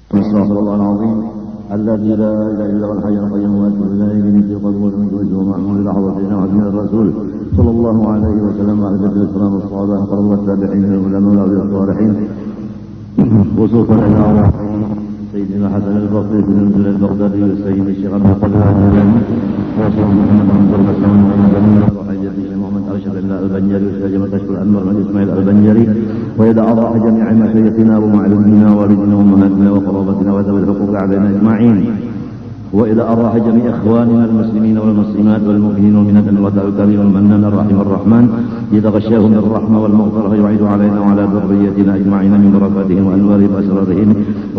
استغفر الله العظيم الذي لا اله الا هو الحي القيوم واتوب اليه من في قبول من كل ومعمول لحظتنا وحسن الرسول صلى الله عليه وسلم وعلى جد الاسلام والصحابه وقرب التابعين والعلماء والاولياء الصالحين خصوصا الى سيدنا حسن البصري بن نزل البغدادي والسيد الشيخ عبد القادر الجيلاني وصلى محمد عبد الرحمن ومن وحيد الشيخ محمد ارشد الله البنجري وسيد تشكر الانور بن اسماعيل البنجري ويدعى الله جميع مشايخنا ومعلمنا والدنا وامهاتنا وقرابتنا وذوي الحقوق علينا اجمعين والى ارواح جميع اخواننا المسلمين والمسلمات والمؤمنين والمؤمنات الوداع الكريم المنان الرحيم الرحمن يتغشاهم بالرحمه والمغفره ويعيد علينا وعلى ذريتنا اجمعين من بركاتهم وانوارهم واسرارهم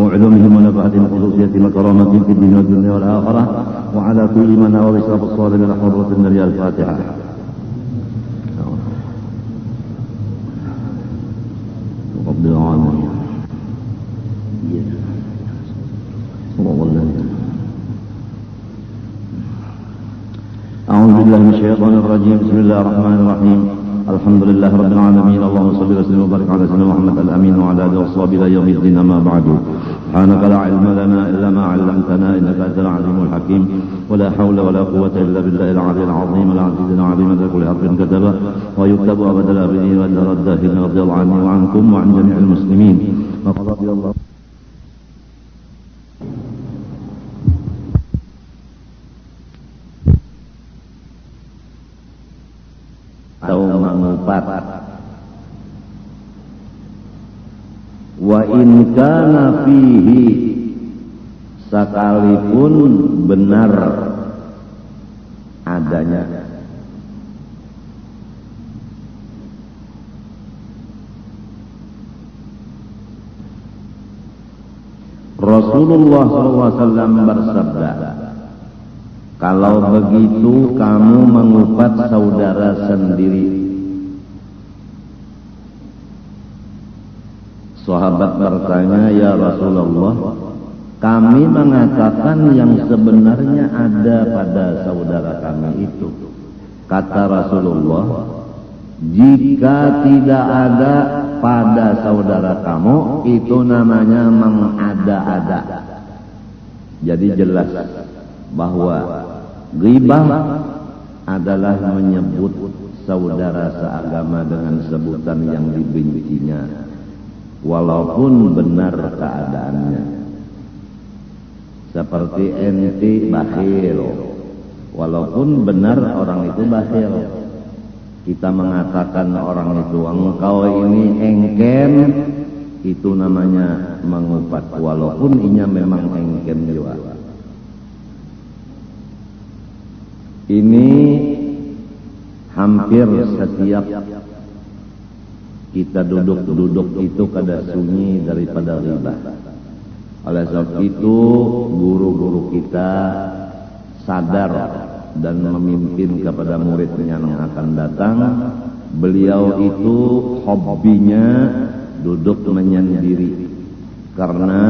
وعلومهم ونفعتهم وخصوصيتهم وكرامتهم في الدنيا والدنيا والاخره وعلى كل من نوى بشرف الصالح الى حضره النبي الفاتحه. رب العالمين. أعوذ بالله من الشيطان الرجيم. بسم الله الرحمن الرحيم. الحمد لله رب العالمين. اللهم صل وسلم وبارك على سيدنا محمد الأمين وعلى آله وصحبه إلى يوم الدين. أما بعد، سبحانك لا علم لنا إلا ما علمتنا إنك أنت العليم الحكيم. ولا حول ولا قوة إلا بالله العلي العظيم العزيز العليم الذي كل حرف كتب ويكتب أبد الآبدين ودر الداخلين. رضي الله عني وعنكم وعن جميع المسلمين. وقال رضي الله atau mengupat. Wa in kana fihi, sekalipun benar adanya Rasulullah SAW bersabda, kalau begitu kamu mengupat saudara sendiri. Sahabat bertanya, ya Rasulullah, kami mengatakan yang sebenarnya ada pada saudara kami itu. Kata Rasulullah, jika tidak ada pada saudara kamu, itu namanya mengada-ada. Jadi jelas bahwa ghibah adalah menyebut saudara seagama dengan sebutan yang dibencinya, walaupun benar keadaannya. Seperti ente bakhil, walaupun benar orang itu bakhil. Kita mengatakan orang itu engkau ini engken, itu namanya mengupat, walaupun inya memang engken juga. Ini hampir setiap kita duduk-duduk itu kada sunyi daripada ghibah. Oleh sebab itu guru-guru kita sadar dan memimpin kepada muridnya yang akan datang. Beliau itu hobinya duduk menyendiri karena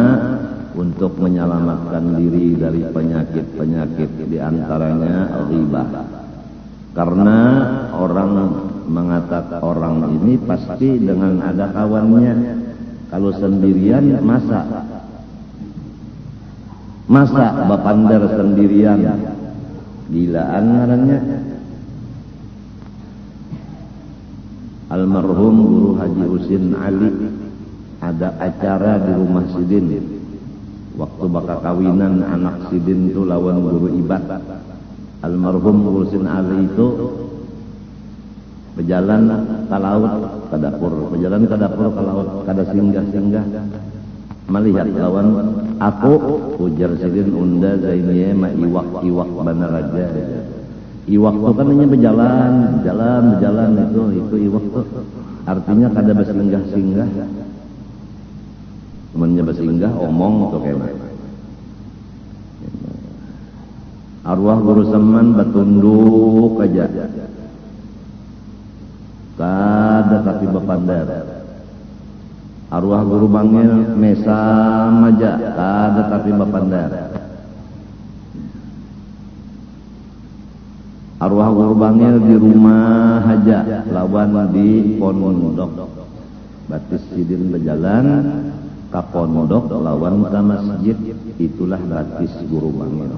untuk menyelamatkan diri dari penyakit-penyakit, diantaranya ghibah. Karena orang mengatakan orang ini pasti dengan ada kawannya. Kalau sendirian masa bapandar sendirian, gilaan ngarannya. Almarhum Guru Haji Husin Ali ada acara di rumah Sidin. Waktu bakal kawinan anak Sidin itu lawan guru ibad. Almarhum Husin Ali itu berjalan ke laut, ke dapur, berjalan ke dapur ke laut, kada singgah-singgah. Melihat lawan, aku ujar Sidin unda zainiye ma iwak benar aja. Iwak itu kan hanya berjalan itu iwak tuh. Artinya kada bersinggah-singgah. Temannya bersinggah omong atau kayak arwah guru seman batunduk aja, kada tapi bapandar. Arwah guru bangil mesam aja, kada tapi bapandar. Arwah guru bangil di rumah aja, lawan di pondok. Batis Sidin berjalan, ka pondok lawan ka masjid, itulah batis guru bangil.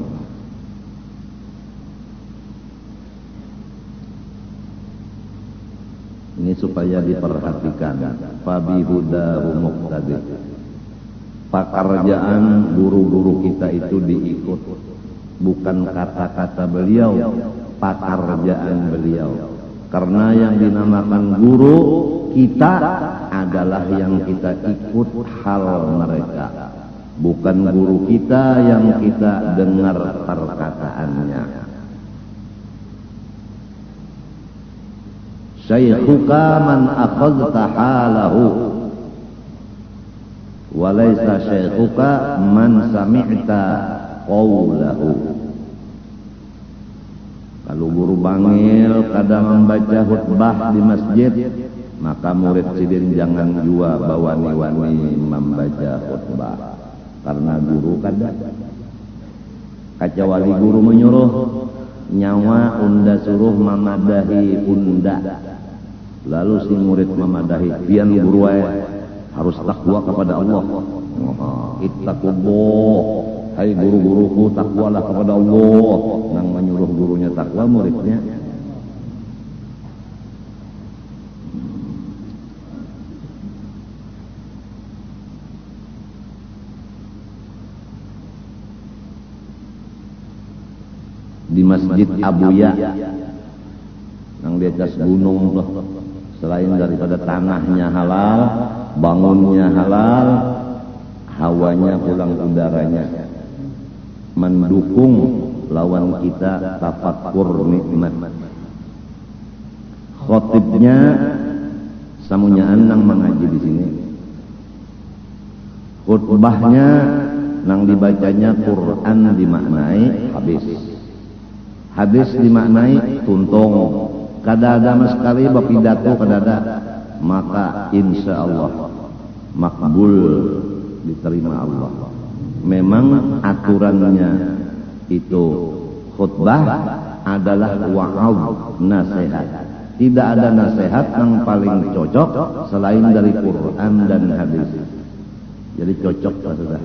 Ini supaya diperhatikan. Fabi hudahu muqtadi. Pekerjaan guru-guru kita itu diikut, bukan kata-kata beliau, pekerjaan beliau. Karena yang dinamakan guru kita adalah yang kita ikut hal mereka, bukan guru kita yang kita dengar perkataannya. Syaikhuka man akhadta halahu, walaysa syaikhuka man sami'ta qawlahu. Kalau guru bangil kadang membaca khutbah di masjid, maka murid sidin jangan jua bawani-wani membaca khutbah, karena guru kadang kacawali guru menyuruh nyawa unda suruh memadahi unda, lalu si murid memadahi, pian guru harus takwa kepada Allah. Ittaqullah, hai guru-guruku takwalah kepada Allah. Nang menyuruh gurunya takwa, muridnya di Masjid Abuya yang di atas gunung tuh, selain daripada tanahnya halal, bangunnya halal, hawanya pulang udaranya mendukung lawan kita tafakkur nikmat. Khotibnya samunyaan nang mengaji di sini, khutbahnya nang dibacanya Quran dimaknai habis, hadis dimaknai tuntung, kada ada sama sekali bapidato kada ada, maka insya Allah makbul, diterima Allah. Memang aturannya itu khutbah adalah wa'ad, nasihat. Tidak ada nasihat yang paling cocok selain dari Quran dan hadis. Jadi cocok sudah.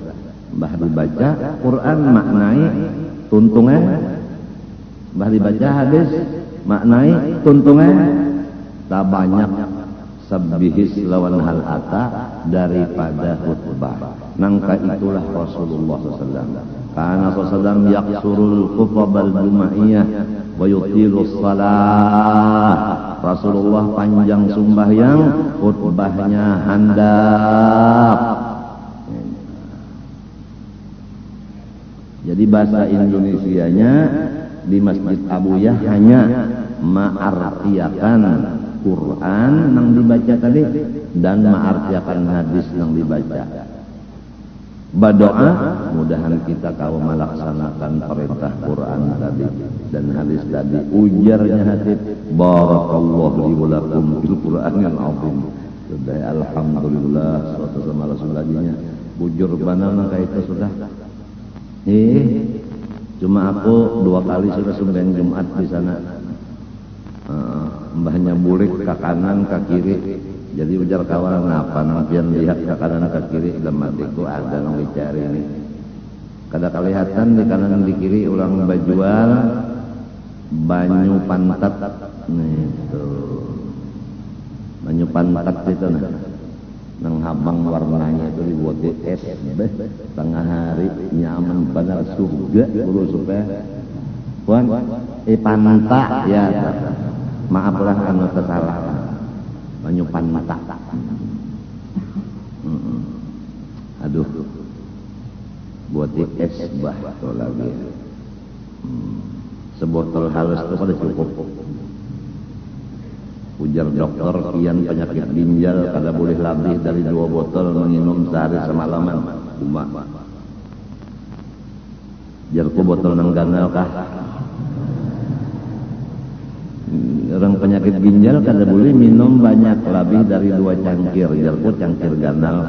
Mbah dibaca Quran maknai tuntungnya, mbah dibaca hadis maknai tuntungnya, tak banyak sabihis lawan hal ata daripada khutbah. Nangka itulah Rasulullah SAW. Karena Rasulullah yaksurul khutbah al-jum'iyah wa yutilus salah. Rasulullah panjang sembahyang, khutbahnya handap. Jadi bahasa Indonesianya di Masjid Abuyah hanya ma'artiakan Quran yang dibaca tadi dan ma'artiakan hadis yang dibaca. Berdoa mudahan kita kau melaksanakan perintah Quran tadi dan hadis tadi. Ujarnya hatib, barakallahu li wa lakum fil Qur'anil azim. Sudah, alhamdulillah, salatu sama Rasulullah. Bujur banana kayak itu sudah. Cuma aku 2 kali sudah sembahyang Jumat di sana. Mbahnya bulik ke kanan ke kiri, jadi ujar kawan apa nampian lihat ke kanan ke kiri, dalam hatiku ada yang dicari ini. Kada kelihatan di kanan di kiri orang bajual banyu pantat nih tuh, banyu pantat itu nang habang warnanya itu dibuat di es, tengah hari nyaman benar surga dulu supaya puan pantak ya. Maaflah anu kesalahan, banyu pantak. Aduh, buat di es bah tuh lagi. Sebotol halus itu pada cukup. Ujar dokter, kian penyakit ginjal kada boleh lebih dari 2 botol minum sehari semalaman. Jarku botol nang ganal kah? Orang penyakit ginjal kada boleh minum banyak lebih dari 2 cangkir. Jarku cangkir ganal.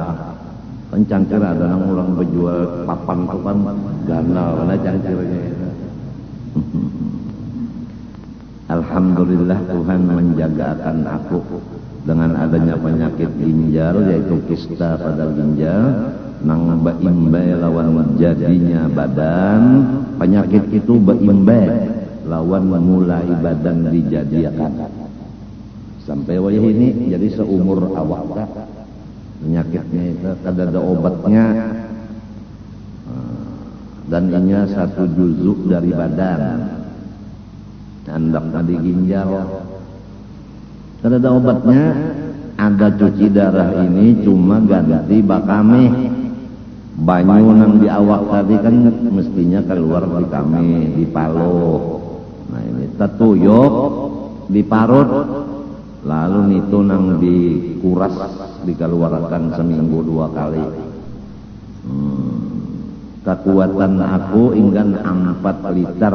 Kan cangkir ada nang ulang berjual papan itu kan ganal mana cangkirnya. Alhamdulillah Tuhan menjagakan aku dengan adanya penyakit ginjal yaitu kista pada ginjal nang baimbai lawan jadinya badan. Penyakit itu baimbai lawan mulai badan dijadiakan sampai wayah ini jadi seumur awak penyakitnya itu kada ada obatnya dan inya satu juzuk dari badan hendak di ginjal kada ada obatnya. Ada cuci darah ini cuma ganti bakame banyu nang di awak tadi kan mestinya keluar di kami di palo. Nah ini tetuyuk diparut lalu itu nang dikuras dikeluarkan seminggu 2 kali. Kekuatan aku inggan 4 liter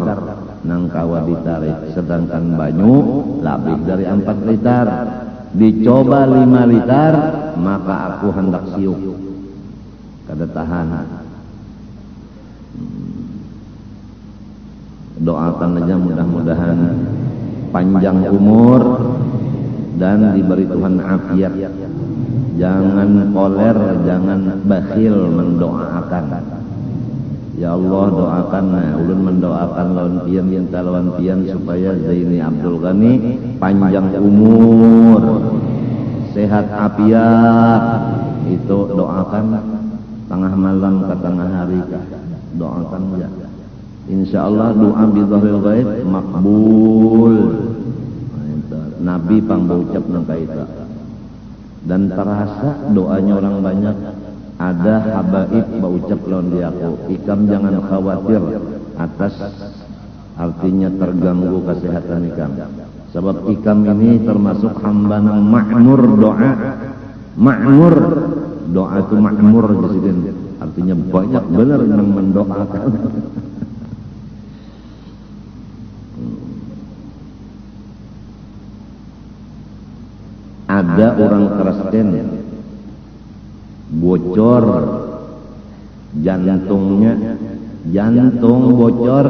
nang kawa ditarik, sedangkan banyu lebih dari 4 liter. Dicoba 5 liter maka aku hendak siuk kada tahan. Doakan aja mudah-mudahan panjang umur dan diberi Tuhan afiat. Jangan koler, jangan bakhil mendoakan. Ya Allah doakan, ulun mendoakan lawan pian minta lawan pian supaya Zaini Abdul Ghani panjang umur, sehat afiat. Itu doakan tengah malam ke tengah hari doakan ya. Insyaallah doa bi dhahril ghaib makbul. Nabi pangbaucap nang kaita. Dan terasa doanya orang banyak. Ada habaib baucap lawan dia aku. Ikam jangan khawatir atas artinya terganggu kesehatan ikam. Sebab ikam ini termasuk hamba nang ma'mur doa. Ma'mur doa itu ma'mur jadi artinya banyak benar yang mendoakan. Ada orang Kristen bocor jantungnya, jantung bocor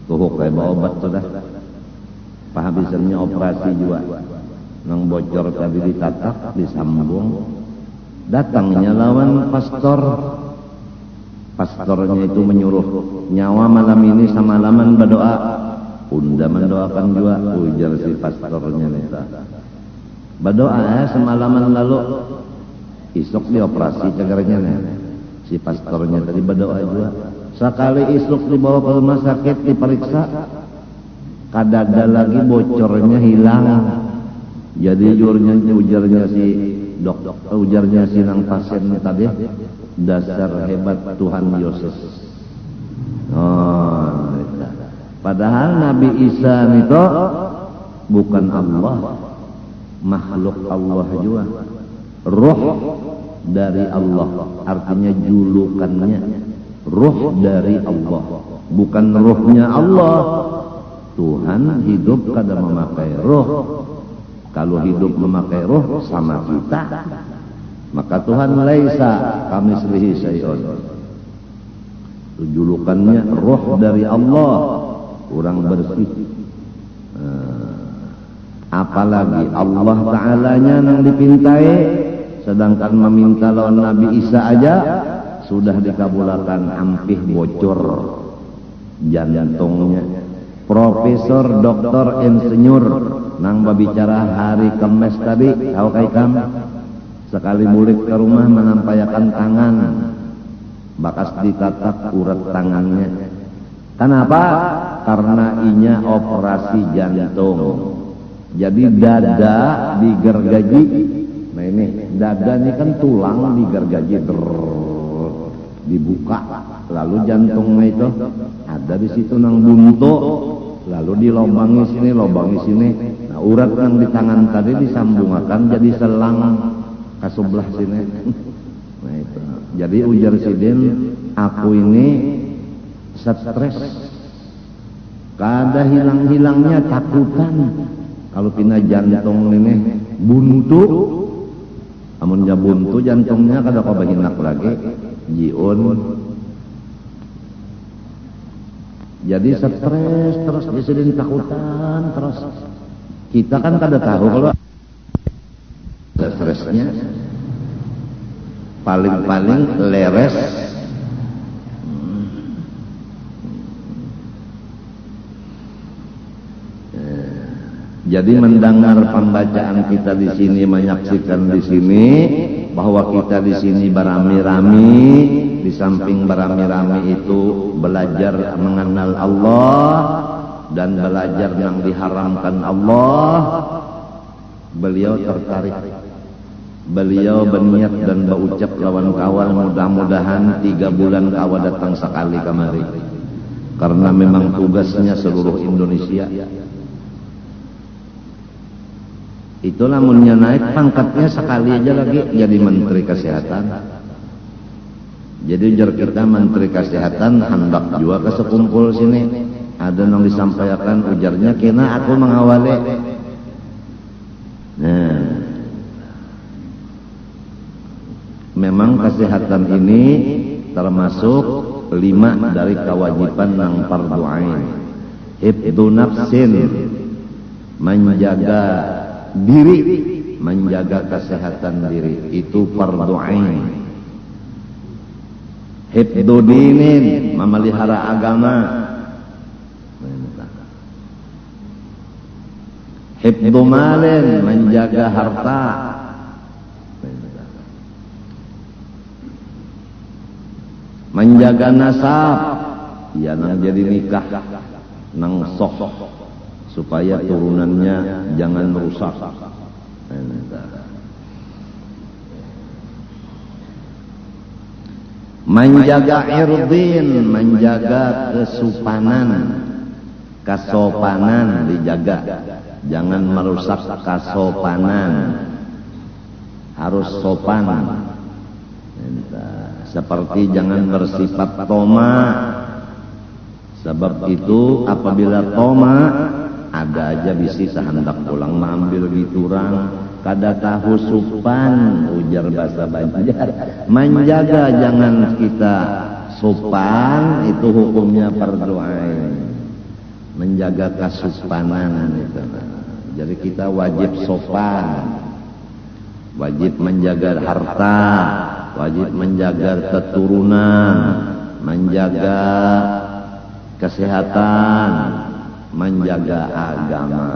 tuh kayak bawa obat sudah pahabisannya operasi juga nang bocor tadi ditatak disambung datangnya lawan pastornya itu menyuruh nyawa malam ini semalaman berdoa unda mendoakan juga ujar si pastornya neta berdoa semalaman lalu isuk dioperasi cagarnya si pastornya tadi berdoa juga sekali isuk dibawa ke rumah sakit diperiksa kadada lagi bocornya hilang. Jadi ujarnya si dokter, ujarnya si nang pasien tadi, dasar hebat Tuhan Yesus. Oh, padahal Nabi Isa itu bukan Allah, makhluk Allah juga, roh dari Allah, artinya julukannya roh dari Allah, bukan rohnya Allah. Tuhan hidup kada memakai roh. Kalau hidup memakai roh sama kita, maka Tuhan laisa kamitslihi syai'un. Julukannya roh dari Allah, orang bersih. Apalagi Allah Ta'alanya yang dipintai, sedangkan meminta lawan Nabi Isa aja sudah dikabulkan ampih bocor jantungnya. Profesor, doktor, insinyur nang berbicara hari Kamis tadi, tahu kaikam sekali mulik ke rumah menampaikan tangan, bakas ditatak urat tangannya. Kenapa? Karena inya operasi jantung. Jadi dada digergaji. Nah ini dada ini kan tulang digergaji, dibuka, lalu jantungnya itu ada di situ nang buntu, lalu dilobangi sini. Nah urat yang di tangan tadi disambungkan jadi selang ke sebelah sini. Nah itu. Jadi ujar sidin, aku ini stres, kada hilang-hilangnya takutan. Kalau pina jantung ini buntu, amun ja buntu jantungnya kada kabahinak lagi, jiun. Jadi stres terus disidin takutan terus. Kita kan kada tahu kalau stresnya paling-paling leres jadi mendengar pembacaan kita di sini, menyaksikan di sini bahwa kita di sini berami-rami, di samping berami-rami itu belajar mengenal Allah dan belajar yang diharamkan Allah. Beliau tertarik, beliau berniat dan berucap lawan kawan, mudah-mudahan 3 bulan kawan datang sekali kemari, karena memang tugasnya seluruh Indonesia. Itulah munnya naik pangkatnya sekali aja lagi jadi Menteri Kesehatan. Jadi ujar kita Menteri Kesehatan hendak juga ke sekumpul sini. Ada yang disampaikan ujarnya kena aku mengawali. Nah, memang kesehatan ini termasuk 5 dari kewajiban yang fardhu ain. Hifdzu nafsin, menjaga diri, menjaga kesehatan diri itu fardhu ain. Hifdzu dinin, memelihara agama. Hifdzu malin, menjaga harta. Menjaga nasab, ya nang jadi nikah nang soh supaya turunannya jangan merusak. Menjaga irdin, menjaga kesopanan dijaga, jangan merusak kesopanan, harus sopan. Seperti jangan bersifat toma. Sebab itu apabila toma, ada aja bisi sehendak pulang mengambil giturang, kada tahu supan, ujar bahasa Banjar. Menjaga jangan kita sopan, itu hukumnya fardhu ain. Menjaga kesupanan itu. Jadi kita wajib sopan, wajib menjaga harta, wajib menjaga keturunan, menjaga kesehatan, menjaga agama.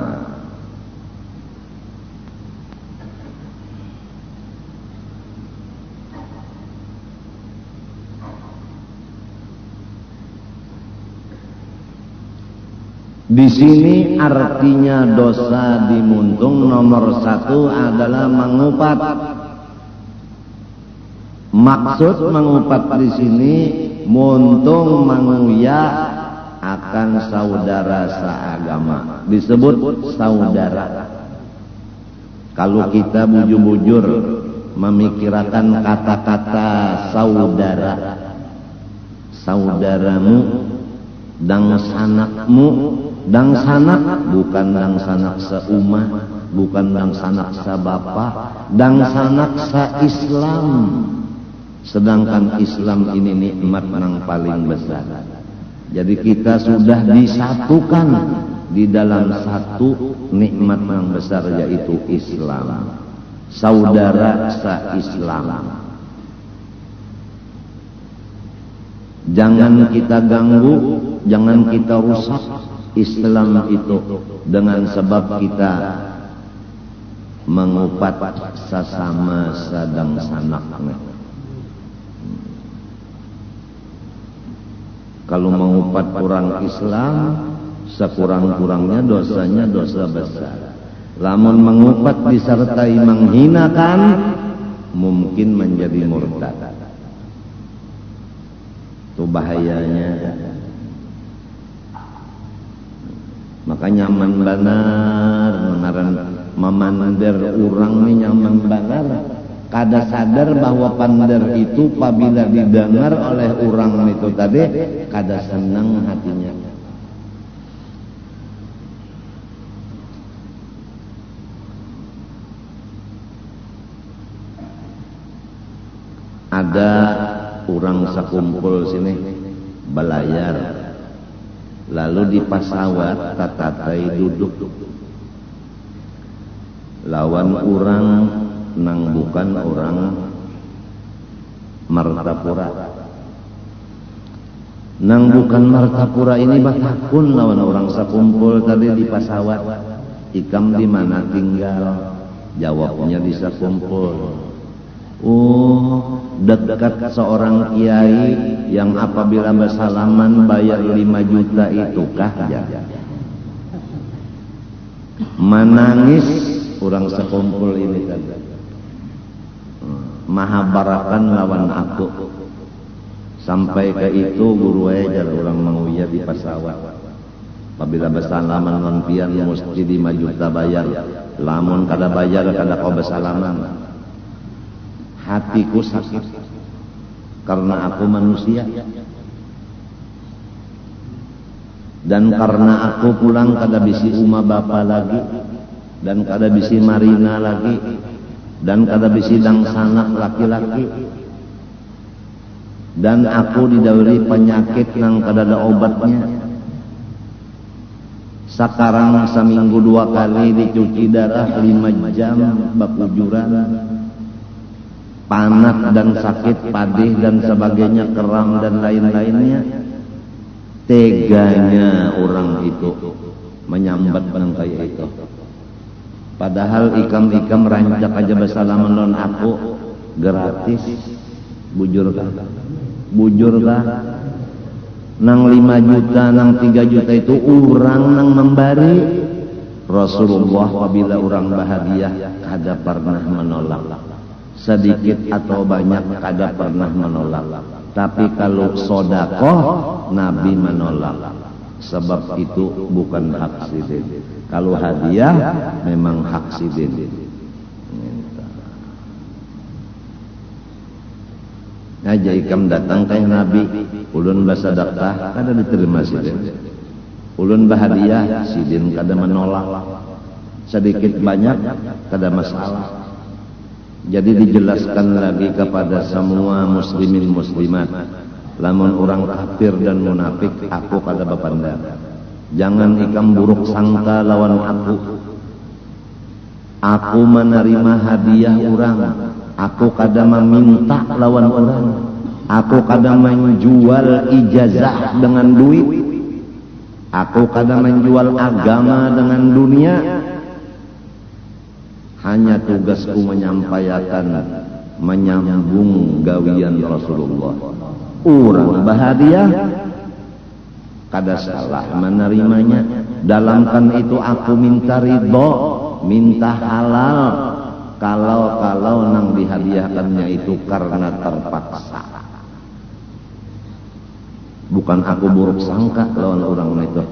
Di sini artinya dosa dimuntung nomor 1 adalah mengupat. Maksud mengupat di sini muntung menguya akan saudara seagama, disebut saudara. Kalau kita bujur-bujur memikirkan kata-kata saudara, saudaramu, dang sanakmu, dang sanak bukan dang sanak seumah, bukan dang sanak sebapa, dang sanak se-Islam. Sedangkan Islam ini nikmat yang paling besar. Jadi kita sudah disatukan di dalam satu nikmat yang besar, yaitu Islam. Saudara se-Islam. Jangan kita ganggu, jangan kita rusak Islam itu dengan sebab kita mengupat sesama sedang sanaknya. Kalau mengupat orang Islam, sekurang-kurangnya dosanya dosa besar. Lamun mengupat disertai menghinakan, mungkin menjadi murtad. Itu bahayanya. Makanya nyaman benar, memander orang ini nyaman benar. Kada sadar bahwa pander itu apabila didengar oleh orang itu tadi, kada senang hatinya. Ada orang sekumpul sini belayar, lalu di pesawat tatatai duduk. lawan orang nang bukan orang Martapura. Nang bukan Martapura ini batakun lawan orang sakumpul tadi di Pasawat. Ikam di mana tinggal? Jawabnya di sakumpul. Oh, dekat seorang kiai yang apabila bersalaman bayar 5 juta itukah ya? Menangis orang sekumpul ini tadi. Mahabarakan lawan aku. Sampai ke itu guru ajar orang mauya di Pasawat. Apabila bersalaman non-pian mesti 5 juta bayar. Lamun kada bayar kada kau bersalaman. Hatiku sakit karena aku manusia. Dan karena aku pulang kada bisi uma bapa lagi. Dan kada bisi marina lagi. Dan kada bisi dang sanak laki-laki. Dan aku didawari penyakit nang kada ada obatnya. Sekarang seminggu 2 kali dicuci darah 5 jam bakujuran. Panas dan sakit, padih dan sebagainya, keram dan lain-lainnya. Teganya orang itu menyambat nang kayak itu. Padahal ikam-ikam rancak aja bersalaman non aku gratis. Bujur kah? Bujur kah? Nang 5 juta, nang 3 juta itu orang nang memberi. Rasulullah apabila orang bahagia kada pernah menolak. Sedikit atau banyak kada pernah menolak. Tapi kalau sodakoh Nabi menolak. Sebab itu bukan hak sidin. Kalau hadiah memang hak sidin. Aja ikam datang kayak Nabi, ulun basadaqah kada diterima sidin. Ulun bahadiah sidin kada menolak. Sedikit banyak kada masalah. Jadi dijelaskan lagi kepada semua muslimin muslimat, lamun orang kafir dan munafik aku kada bapandang. Jangan ikam buruk sangka lawan aku. Aku menerima hadiah orang. Aku kada meminta lawan orang. Aku kada menjual ijazah dengan duit. Aku kada menjual agama dengan dunia. Hanya tugasku menyampaikan, menyambung gawian Rasulullah. Orang bahagia kada salah menerimanya. Dalamkan itu aku minta ridho, minta halal. Kalau nang dihadiahkannya itu karena terpaksa. Bukan aku buruk sangka lawan orang itu.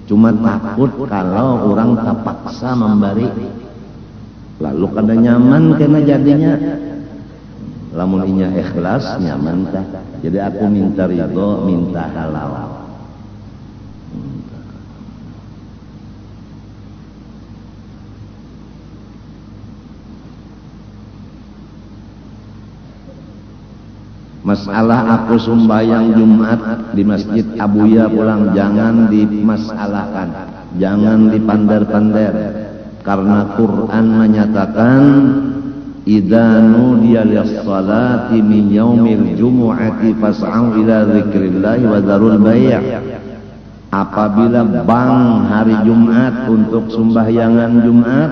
Cuma takut kalau orang terpaksa memberi. Lalu kada nyaman kena jadinya. Lamun inya ikhlas nyaman tah. Jadi aku minta ridho, minta halal. Masalah aku sembahyang Jumat di Masjid Abuya pulang jangan dimasalahkan, jangan dipandar-pandar. Karena Quran menyatakan idza nudiya lis-salati min yaumil jumu'ati fas'au ila dzikrillahi wa dzarul bai'. Apabila bang hari Jumat untuk sembahyangan Jumat,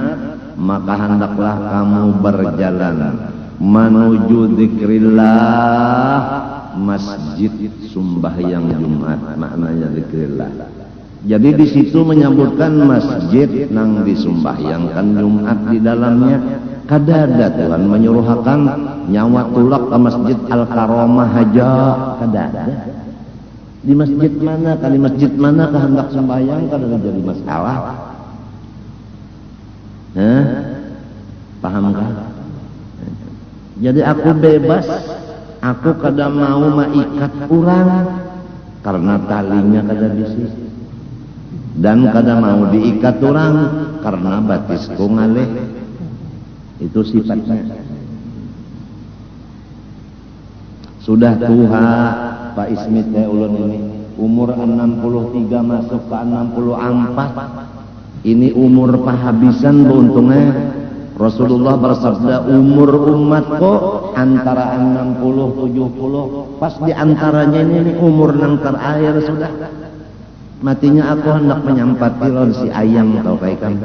maka hendaklah kamu berjalan menuju dzikrillah, masjid sembahyang Jumat, maknanya dzikrillah. Jadi di situ menyebutkan masjid nang disumbahyangkan Jumat di dalamnya. Kada ada Tuhan menyuruhkan nyawa tulak ke masjid Al-Karomah aja, kada ada. Di masjid mana, kali masjid mana kehendak sembahyang kada jadi masalah. Pahamkah? Jadi aku bebas, aku kada mau maikat kurang karena talinya kada bisi. Dan kada mau diikat orang karena batisku ngalih. Itu sifatnya. Sudah tua Pak Ismit ulun ini umur 63 masuk ke 64. Ini umur pahabisan beruntungnya. Rasulullah bersabda, umur umatku antara 60-70. Pas di antaranya ini umur yang terakhir sudah. Matinya aku hendak menyampati lawan si ayam atau kayak kan.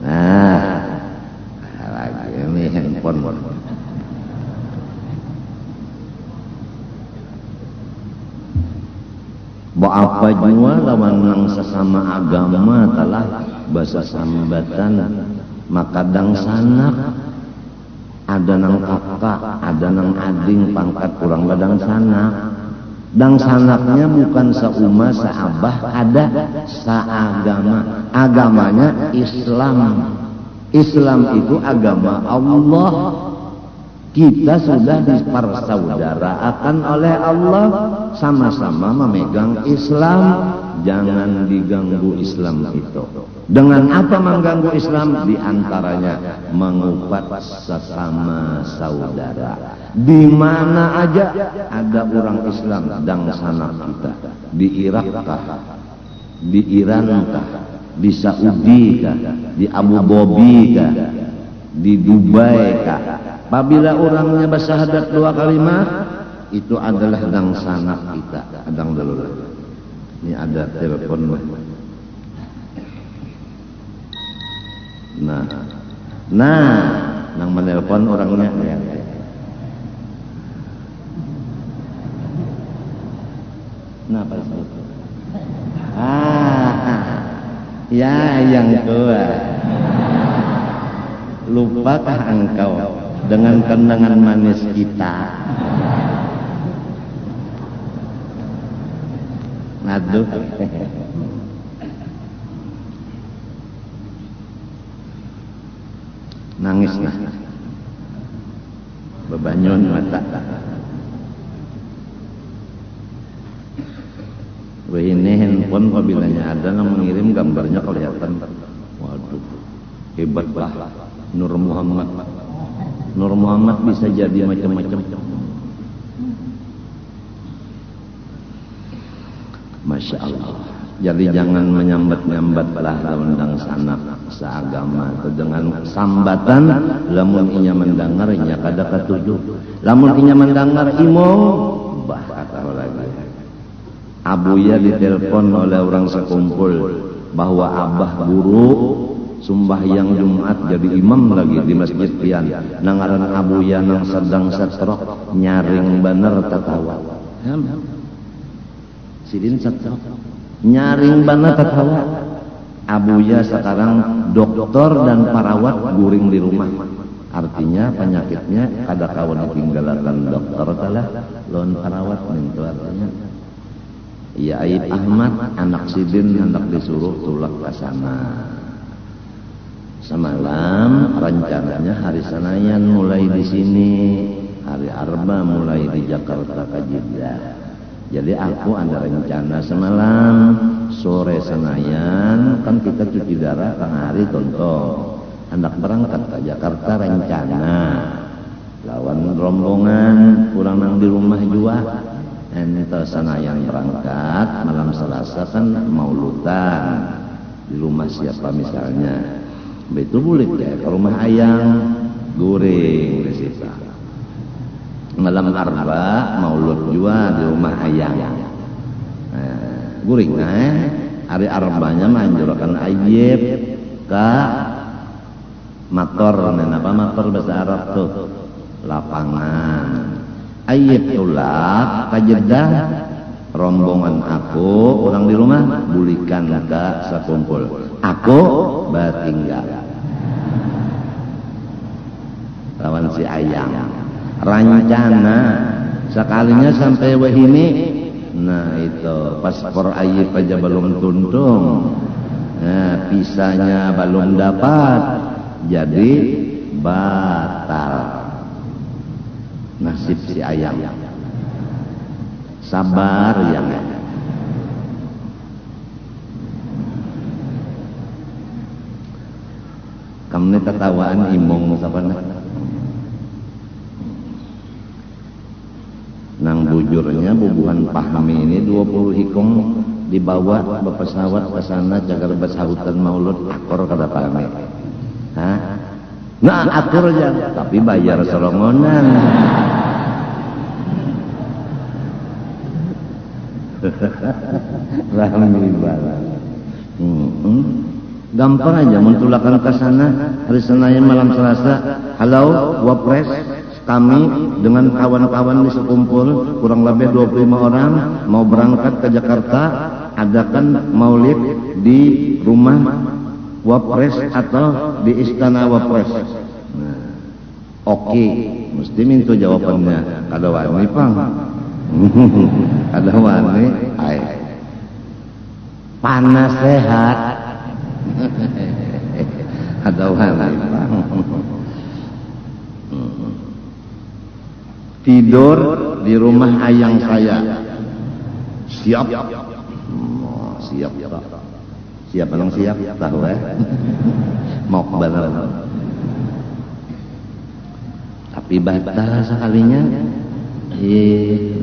Nah, lagi ini handphone. Apa jua lawan nang sesama agama telah bahasa sambatan maka dang sanak ada nang kakak ada nang ading pangkat kurang badang sanak dang sanaknya bukan seumah seabah ada seagama agamanya Islam itu agama Allah. Kita sudah dipersaudarakan oleh Allah, sama-sama memegang Islam. Jangan diganggu Islam itu. Dengan apa mengganggu Islam? Di antaranya mengupat sesama saudara. Di mana aja ada orang Islam dan sanak kita. Di Irak kah? Di Iran kah? Di Saudi kah? Di Abu Dhabi kah? Di Dubai kah? Apabila orangnya bersyahadat 2 kalimat, itu adalah dang sanak kita. Adang dulu. Ini ada telepon. Nah, nang menelpon orangnya ya. Nah, apa itu? Ya yang tua. Lupakah engkau dengan kenangan manis kita? Aduh. Nangis nah. Bebanyon mata. Ini handphone apabila ada yang mengirim gambarnya kelihatan. Waduh, hebat bah. Nur Muhammad bisa jadi macam-macam. Masya Allah. Jadi jangan menyambat-nyambatlah lawan sanak seagama atau dengan sambatan lamun inya mendengar inya kada katujuh. Lamun inya mendengar imong bah kata lagi. Abuya ditelepon oleh orang sekumpul bahwa abah guru sumbahyang Jumat jadi imam lagi di masjid pian. Nangaran abuya nang sedang setrok nyaring bener tatawa. Sidin setrok nyaring bener tatawa. Abuya sekarang dokter dan perawat guring di rumah. Artinya penyakitnya kada kawan ditinggalkan dokter telah lawan perawat itu artinya. Ya Aib Ahmad anak Sidin hendak disuruh tulak ke sana. Semalam rencananya hari Senayan mulai di sini, hari Arba mulai di Jakarta ke Jeddah. Jadi aku ada rencana semalam sore Senayan kan kita cuci darah tang hari contoh hendak berangkat ke Jakarta rencana lawan rombongan kurang nang di rumah jua. Ente Senayan berangkat malam Selasa kan maulutan di rumah siapa misalnya. Betul boleh ya ke rumah ayang goreng di situ. Malam Arba maulud juga di rumah ayang. Goreng hari Arbanya manjurkan ayib ke motor, apa motor bahasa Arab tuh lapangan. Ayib tulak ke Jeddah rombongan aku orang di rumah bulikan ke sekumpul aku batinggal lawan si ayang rencana sekalinya sampai wahini. Nah itu paspor Ayib aja belum tuntung, nah visanya belum dapat, jadi batal nasib si ayang. Sabar yang kamu ketawaan imong sapana nang bujurnya bubuhan pahami ini 20 hikong dibawa pesawat ke sana jaga besahutan maulud akor kada pame. Hah? Nah akur aja, tapi bayar serongonan. Alhamdulillah. Gampang aja mentulakan ke sana hari Senin malam Selasa. Halo Wapres, kami dengan kawan-kawan di sekumpul kurang lebih 25 orang mau berangkat ke Jakarta, adakan maulid di rumah Wapres atau di istana Wapres. Nah, oke, mesti minta jawabannya. Kada wani pang, kada wani, ay. Panas sehat, kada wani pang. Tidur di rumah ayang saya. Siap. Siap. Siap anong siap? Tahu mau bener. Tapi batal sekalinya.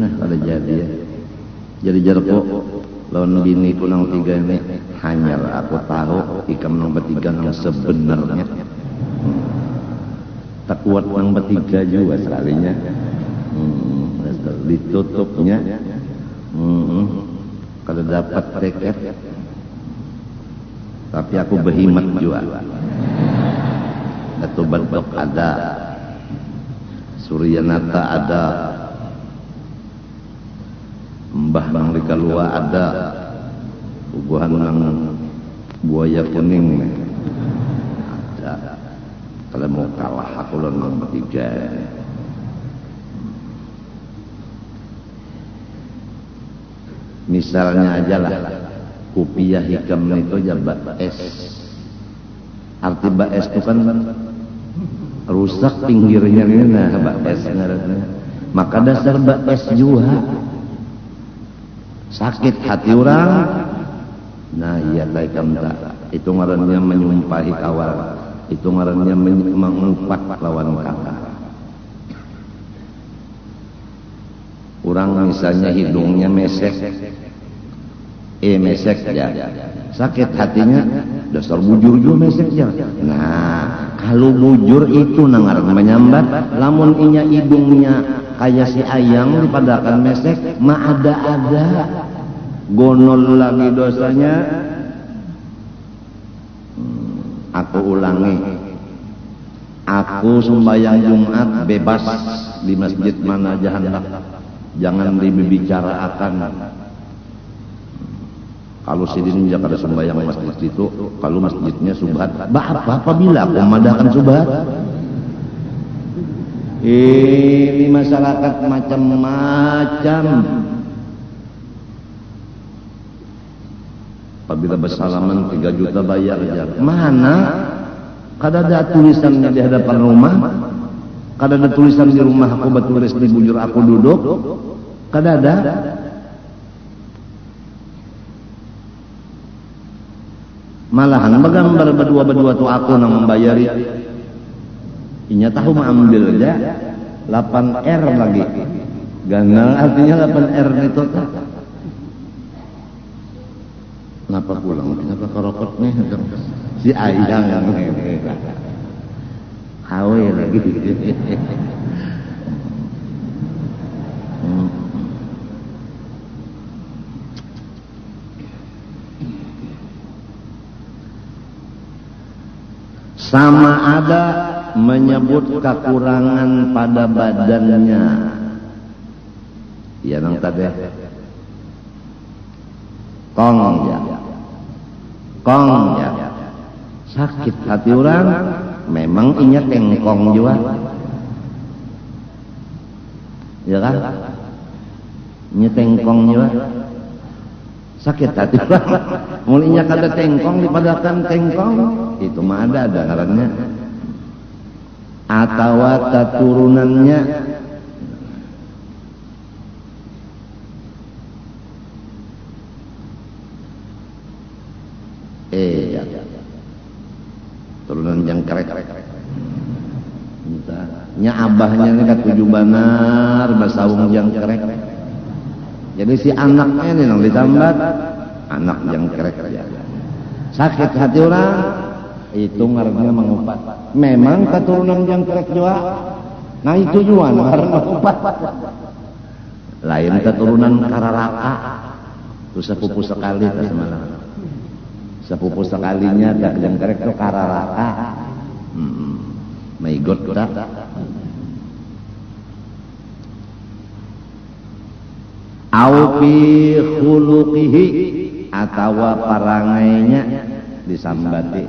Nah kada jadi ya. Jadi jarko lawan bini ku nang tiga ini hanyar aku tahu ikam nang bertiga nang sebenarnya. Tak kuat nang bertiga juga sekalinya. Ditutupnya kalau dapat tiket, tapi aku berhimat juga. Datu Badok ada, Suryanata ada, Mbah Nang Likalua ada, Ubuhan Nang Buaya Kuning ada. Kalau mau kalah aku lawan bertiga. Misalnya aja lah Kupiah Hikam itu aja Baes. Arti Baes itu kan rusak pinggirnya ini, nah Baes ngarannya. Maka dasar Baes juga sakit hati orang. Nah iya laikam tak, itu ngarannya menyumpahi kawal, itu ngarannya mengupat lawan kakak. Orang misalnya hidungnya mesek, mesek ya, sakit hatinya, dasar bujur juga mesek ya. Nah, kalau bujur itu nangar menyambat, lamun inya hidungnya kayak si ayang dipadakan mesek, mah ada, gonol lagi dosanya. Aku ulangi, aku sembahyang Jumat bebas di masjid mana aja hendak. Jangan dibicarakan. Kalau sidin Jakarta sembahyang masjid itu, kalau masjidnya subhat, apabila aku memadahkan subhat? Ini masyarakat macam-macam. Apabila bersalaman 3 juta bayar aja. Mana? Kada ada tulisannya di hadapan rumah. Kada ada tulisan di rumah aku bertulis di bujur aku duduk. Kada ada. Malahan bergambar berdua-berdua tuh aku nang membayari. Inya tahu mengambil aja 8R lagi. Ganal artinya 8R itu. Kenapa pulang? Kenapa kerokot nih? Si ayang yang hawe lagi. Sama ada menyebut kekurangan pada badannya. Ya nang tadi. Kong ya. Sakit hati orang. Memang inya tengkong juga, ya kan? Inya tengkong juga, sakit hati orang. Mulainya kada tengkong dipadakan tengkong, itu mah ada ngarannya. Atau turunannya, turunan yang kerek. Nya abahnya ini kan 7 banar basawung yang kerek. Jadi si anaknya ini nang disambat anak jangkrik ya. Sakit hati orang itu ngaranna mangupat. Memang keturunan jangkrik juga. Nah itu juga ngaranna mangupat. Lain keturunan kararaka. Itu sepupu sekali tas malah. Sepupu sekalinya tak jangkrik itu kararaka. Maigot tak. Au fi khuluqihi atawa parangainya disambati.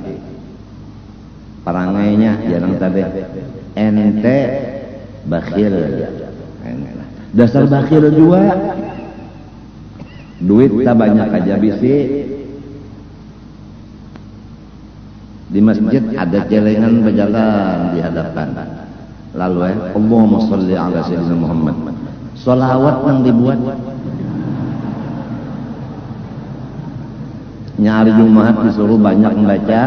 Parangainya jarang tadi ente bakhil. Dasar bakhil juga. Duit tak banyak aja bisi. Di masjid ada celengan berjalan di hadapan. Lalu Allahumma sholli ala sayyidina Muhammad. Sholawat yang dibuat nyari Jumat disuruh banyak membaca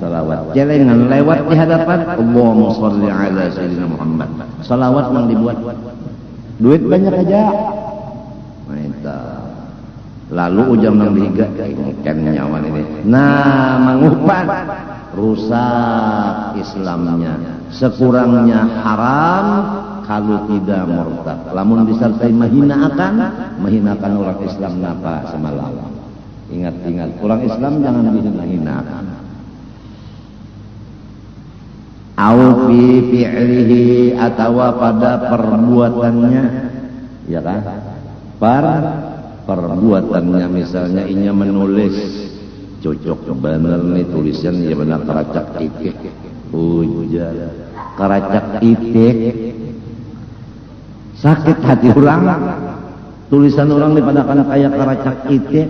sholawat. Celengan lewat di hadapan Allahumma sholli ala sayyidina Muhammad. Sholawat yang dibuat. Duit banyak aja. Lalu ujang nang dihiga kan nyawan ini. Nah, mangupan rusak Islamnya. Sekurangnya haram kalau tidak murtad. Lamun disertai menghinakan orang Islam napa semalam. Ingat-ingat, orang Islam jangan dihina-hinakan. Au fi fi'lihi atawa pada perbuatannya, ya kan? Perbuatannya misalnya inya menulis cocok bener nih tulisan ya benar keracak itik ujar keracak itik sakit hati orang tulisan orang dipadakan kayak keracak itik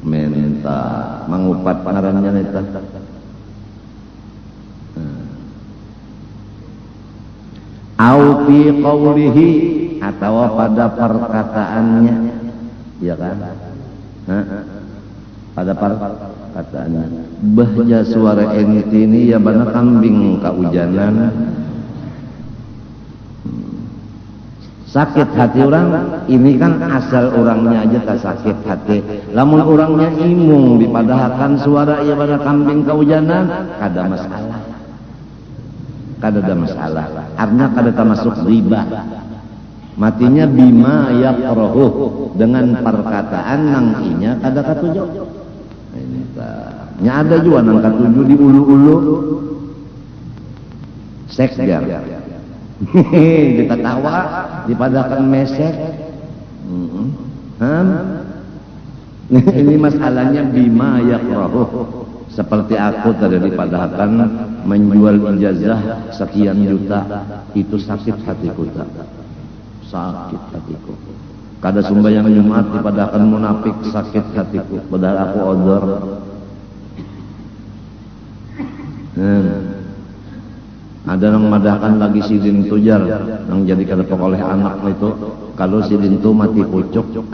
minta mangupat ngarannya neta au fi qawlihi atau pada perkataannya. Ya kan? Pada perkataannya bahja suara enti ini ya bana kambing kaujanan. Sakit hati orang ini kan asal orangnya aja tak sakit hati. Lamun orangnya imung dipadahkan suara ya bana kambing kaujanan kada masalah. Kada ada masalah. Artinya kada termasuk riba. Matinya bima yakrahu dengan perkataan nang inya kada katuju. Ini nya ada juga nang katuju di ulu-ulu. Seksgar. Kita tawa dipadakan mesek. Ini masalahnya bima yakrahu. Seperti aku tadi dipadahkan menjual ijazah sekian juta, itu sakit hatiku tak. Sakit hatiku. Kada sumbayang Jumat dipadahkan munafik, sakit hatiku. Padahal aku odor. Ada yang madahkan lagi sidin tujar, yang jadi kadepok oleh anak itu. Kalau sidin tu mati pucuk.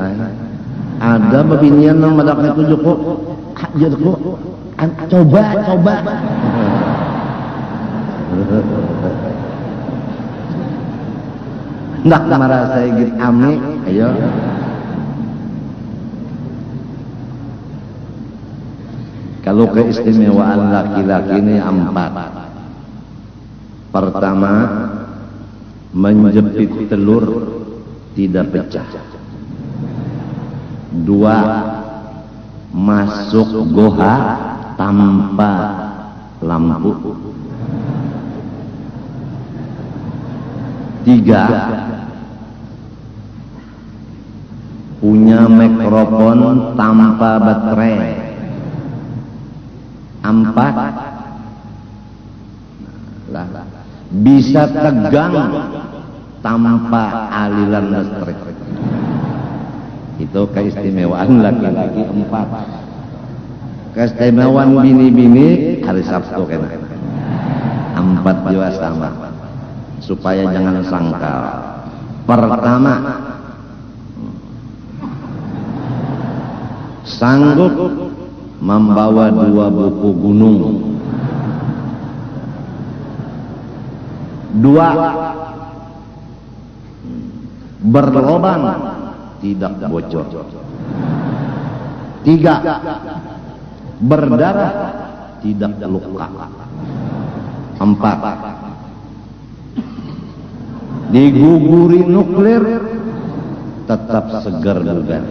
Ada babinian yang madahkan tujuk kok. Jadi kok. Coba. Ndak merasa ingin ame, ayo. Kalau keistimewaan laki-laki ini 4. Pertama, menjepit telur tidak pecah. 2, masuk goha tanpa lampu. 3, punya mikrofon tanpa baterai. 4, bisa tegang tanpa aliran listrik. Itu keistimewaan laki-laki 4. Keistimewaan bini-bini hari Sabtu kena 4 juga sama, supaya jangan sangkal. Pertama, sanggup membawa 2 buku gunung. 2, berlobang tidak bocor. 3. Berdarah tidak luka. 4. Diguguri nuklir tetap segar bugar.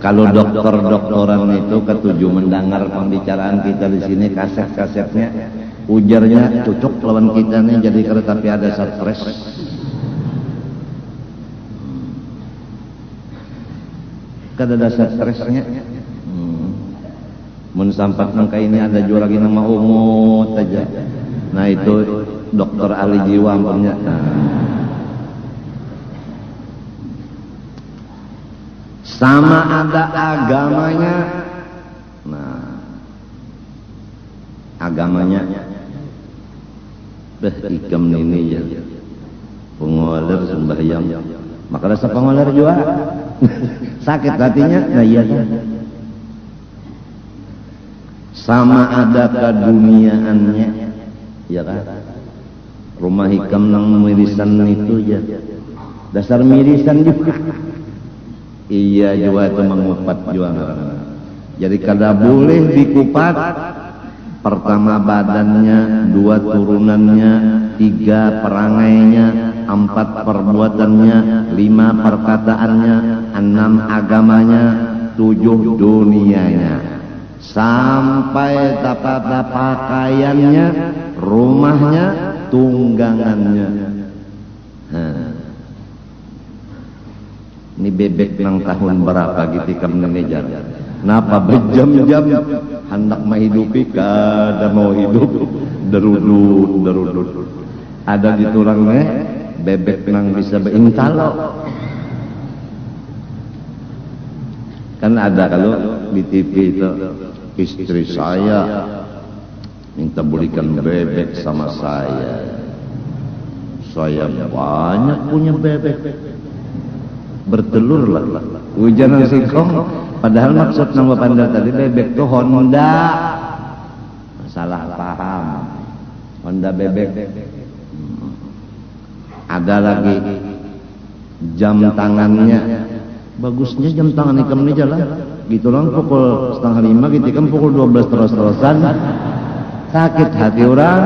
Kalau dokter-doktoran itu ketujuh mendengar pembicaraan kita di sini, kaset-kasetnya, ujarnya cocok lawan kita nih jadi kereta tapi ada stres. Kada ada stresnya. Mun sampai nangka ini ada jual lagi nama umut aja. Nah itu dokter ahli jiwa punya. Sama ada agamanya. Nah, agamanya ikam ini ya pengoler sembahyang maka rasa pengoler juga sakit hatinya. Nah iya sama ada keduniaannya ya kan. Rumah hikam nang mirisan itu ya dasar mirisan juga. Iya juga itu mengupat juga. Jadi kada boleh dikupat. Pertama badannya, 2 turunannya, 3 perangainya, 4 perbuatannya, 5 perkataannya, 6 agamanya, 7 dunianya. Sampai tata pakaiannya, rumahnya, tunggangannya. Ini bebek nang tahun berapa gitu kam manajer. Napa berjam-jam hendak menghidupi kada mau hidup derudut. Ada gitu orang bebek nang bisa beintalo. Kan ada kalau di TV itu istri saya minta belikan bebek sama saya. Saya banyak punya bebek. Bertelur lah hujanan singkong padahal maksud nama pandai tadi bebek tuh Honda. Salah paham. Honda bebek. Ada lagi jam tangannya bagusnya jam tangan ikam ini jalan gitu lang pukul 4:30 gitu kan pukul 12 terus-terusan sakit hati orang.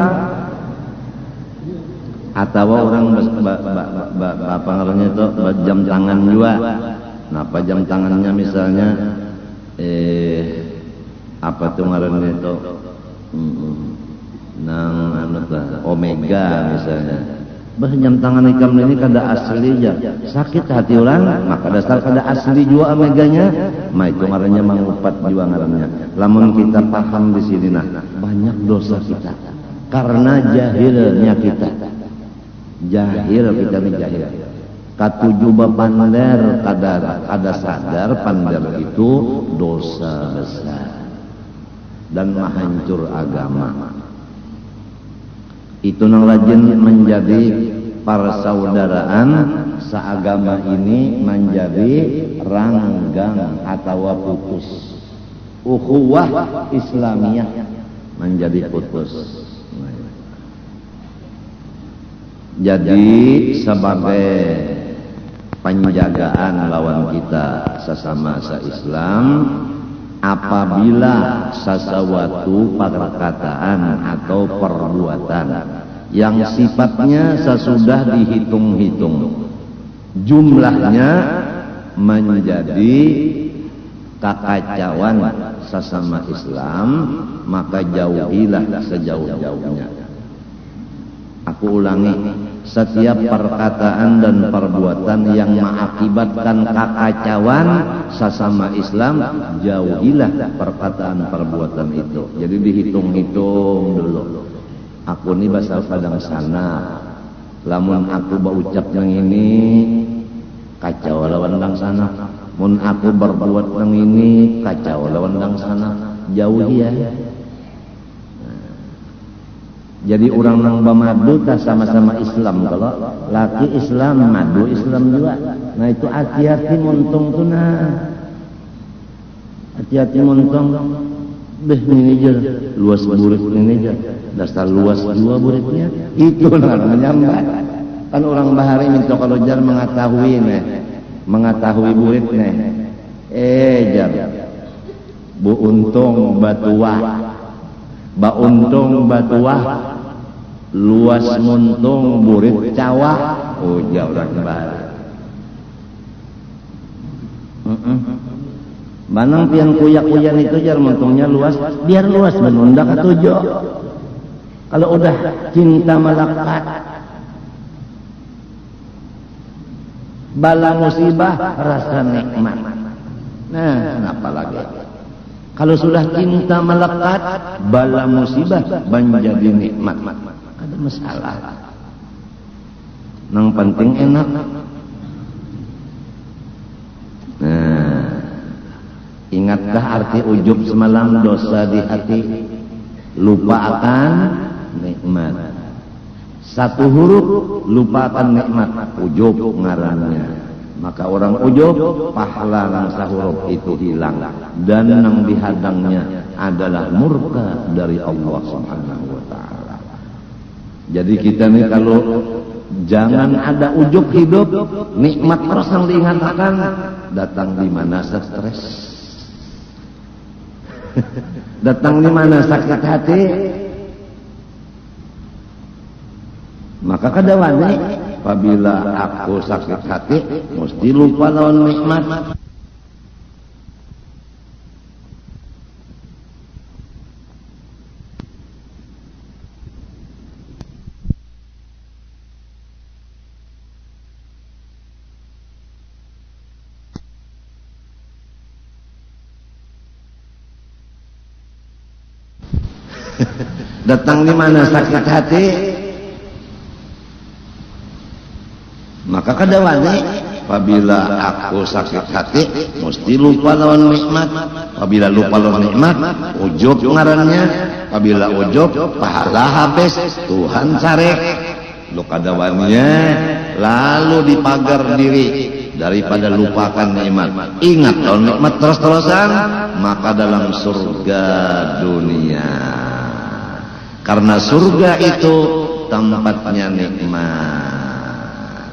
Atau orang apa namanya itu jam tangan juga. Napa jam tangannya misalnya apa tuh ngarannya itu nang anu Omega misalnya. Jam tangan ikam ini kada asli ya. Sakit hati orang maka dasar kada asli juga Omeganya. Mah itu ngarannya mengupat juga ngarannya. Lamun kita paham di sini nah banyak dosa kita karena jahilnya kita. Jahil kita nih jahil. Katujuh pander kada sadar pander itu dosa besar dan menghancur agama. Itu nang rajin menjadi persaudaraan seagama ini menjadi ranggang atau putus. Ukhuwah Islamiyah menjadi putus. Jadi sebagai penjagaan lawan kita sesama se-Islam, apabila sesuatu perkataan atau perbuatan yang sifatnya sesudah dihitung-hitung jumlahnya menjadi kekacauan sesama Islam, maka jauhilah sejauh-jauhnya. Aku ulangi, setiap perkataan dan perbuatan yang mengakibatkan kekacauan sesama Islam, jauhilah perkataan perbuatan itu. Jadi dihitung-hitung dulu. Aku ini bahasa Padang sana, lamun aku berucap yang ini kacau lawan dang sana. Mun aku berbuat yang ini kacau lawan dang sana. Jauhi ya. Jadi orang nang bamadu tak sama-sama Islam. Kalau laki Islam, madu Islam juga. Nah itu hati-hati muntung tuh nah. Hati-hati muntung. beh manajer luas burit manajer dasar luas dua buritnya itu namanya mbak kan orang bahari minta kalau jar mengetahui burit nih jar bu untung batuah luas muntung burit cawah oh jauh orang bahari Banang pian kuyak-kuyan itu jar montongnya luas, biar luas menunda ketujuh. Kalau udah cinta melekat, bala musibah rasa nikmat. Nah, kenapa lagi? Kalau sudah cinta melekat, bala musibah menjadi nikmat. Ada masalah. Nang penting enak. Nah, ingatkah arti ujub semalam dosa di hati? Lupa akan nikmat. Satu huruf lupa akan nikmat, ujub ngarannya. Maka orang ujub pahala nang sahuruf itu hilang dan nang dihadangnya adalah murka dari Allah Subhanahu wa taala. Jadi kita nih kalau jangan ada ujub hidup, nikmat terus yang diingatkan, datang di mana stres. Datang di mana sakit hati, maka kadang-kadang apabila aku sakit hati mesti lupa lawan nikmat. Datang di mana sakit hati, maka kadang-kadang apabila aku sakit hati mesti lupa lawan nikmat. Apabila lupa lawan nikmat, ujub ngarannya. Apabila ujub, pahala habis, Tuhan cari. Lu kadang-kadangnya lalu dipagar diri daripada lupakan nikmat. Ingat kalau nikmat terus-terusan, maka dalam surga dunia. Karena surga itu tempatnya nikmat.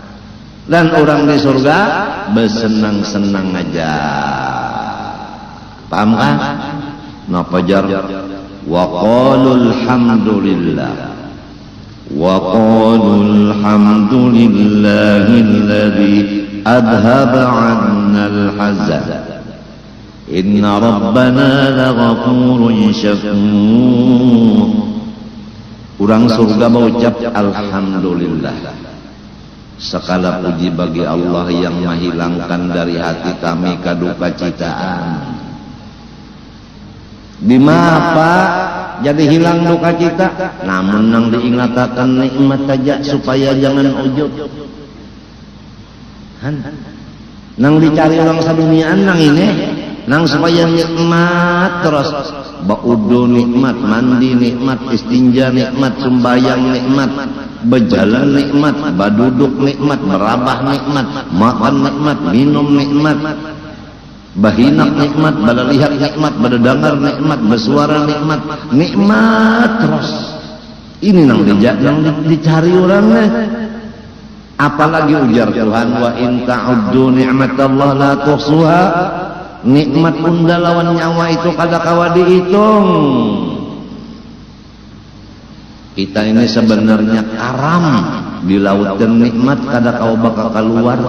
Dan orang di surga bersenang-senang aja. Paham kan? Napa jar? Wa qalul hamdulillah. Wa qalul hamdulillahilladzi adhaba 'annal hazan. Inna rabbana laghafurun syakur. Orang surga mengucap alhamdulillah. Segala puji bagi Allah yang menghilangkan dari hati kami kaduka citaan. Di apa jadi hilang duka cita? Namun nang diingatakan nikmat saja supaya jangan ujub. Nang dicari orang saduniaan nang ini, nang supaya nikmat terus. Baudu nikmat, mandi nikmat, istinja nikmat, sembayang nikmat, berjalan nikmat, baduduk nikmat, merabah nikmat, makan nikmat, minum nikmat, bahinak nikmat, balalihat nikmat, berdengar nikmat, bersuara nikmat, nikmat terus. Ini nang dicari orangnya. Apalagi ujar Tuhan, wa in ta'uddu ni'matallah la tuhsuha. Nikmat unda lawan nyawa itu kada kawa dihitung. Kita ini sebenarnya karam di lautan nikmat kada kawa bakal keluar.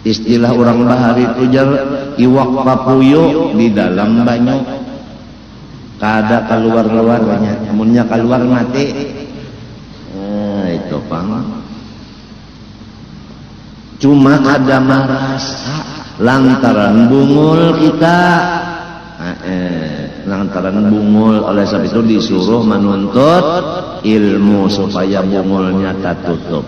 Istilah orang bahari itu jar iwak papuyo di dalam banyu kada keluar-keluarnya. Amunnya keluar mati. Itu pang. Cuma kada merasa lantaran bungul kita, lantaran bungul, oleh sebab itu disuruh menuntut ilmu supaya bungulnya tertutup.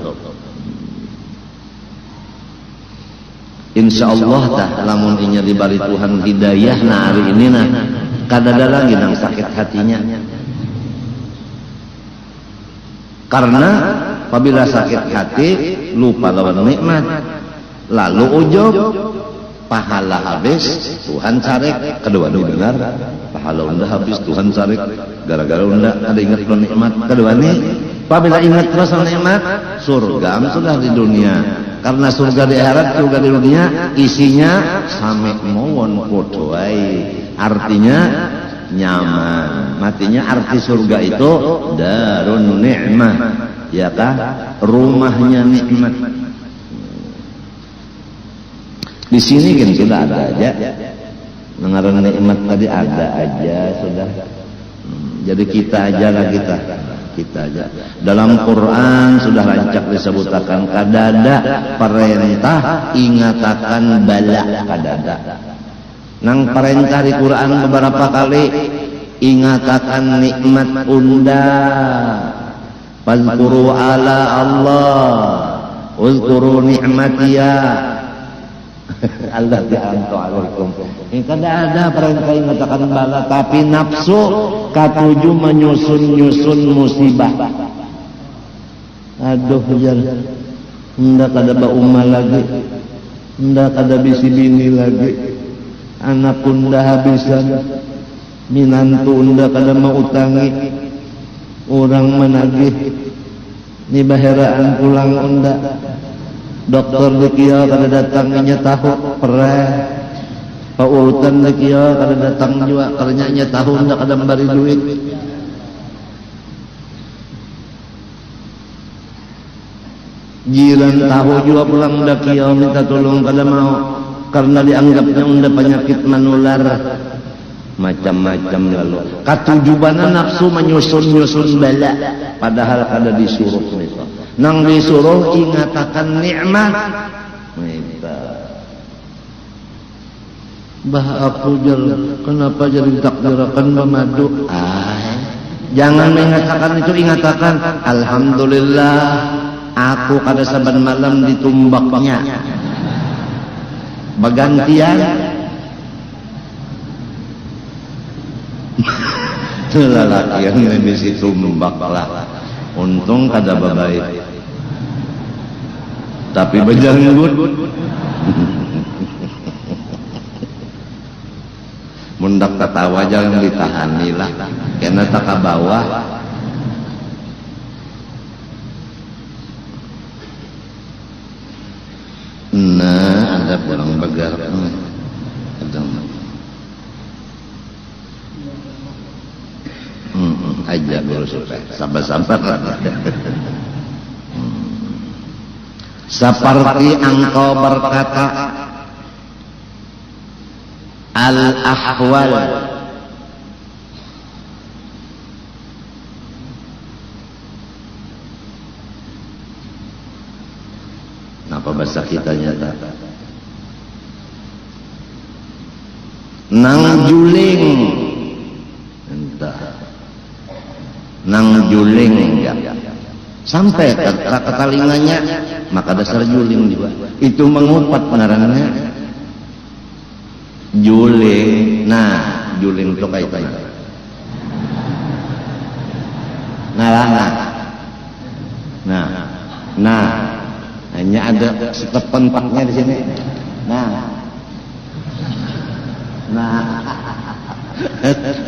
Insya Allah tah lamun inya diberi Tuhan hidayah nah hari ini nah kadada lagi nang sakit hatinya. Karena apabila sakit hati lupa lawan nikmat, lalu ujub pahala habis Tuhan carek, kedua ini benar, pahala unda habis Tuhan carek gara-gara unda ada ingat nikmat, kedua ini apabila ingat terus nikmat surga sudah di dunia, karena surga di akhirat, surga di dunia isinya sami mawon podoai, artinya nyaman. Matinya arti surga itu darun ni'mah, ya kah, rumahnya nikmat. Di sini kan sudah ada aja, mengarang nikmat tadi ada aja sudah. Jadi kita aja lah kita aja. Dalam Quran sudah rancak disebutakan kadada perintah ingatakan bala kadada. Nang perintah di Quran beberapa kali ingatakan nikmat unda. Fazkuru ala Allah, uzkuru ni'matiyya. Allah bi'antu alaikum. Ini kada ada perintah ingatakan bala, tapi nafsu katuju menyusun-nyusun musibah. Aduh jal, hendak kada baumah lagi, hendak kada bisi bini lagi, anak unda habisan, minantu unda kada mau utangi, orang menagih, ni baheraan pulang unda. Dokter dikia kada datang nya tahu pereh, paurutan dikia kada datang juga karena nya tahu unda kada memberi duit. Jiran tahu juga pulang unda kia minta tolong kada mau karena dianggapnya unda penyakit menular. Macam-macam lalu katujuban nafsu menyusun-nyusun bala padahal kada disuruh misal. Nang disuruh ingatakan nikmat bah aku kenapa jadi takdirakan memadu. Jangan mengatakan itu, ingatakan alhamdulillah aku kada saban malam ditumbaknya bagantian. Lelaki yang misi tumbak lah, untung kada babaik, tapi bejanggut. Mundak ketawa jangan ditahani lah, kena tak ke bawah. Nah, ada pulang begar. Aja guru supaya sabar-sabar. Seperti engkau berkata al-ahwal, apa bahasa kita nyata nang juling, entah nang juling ya. Sampai ke telinganya, maka dasar juling juga itu mengupat pengarannya juling. Nah, juling itu kaitannya nah hanya ada setepentaknya di sini.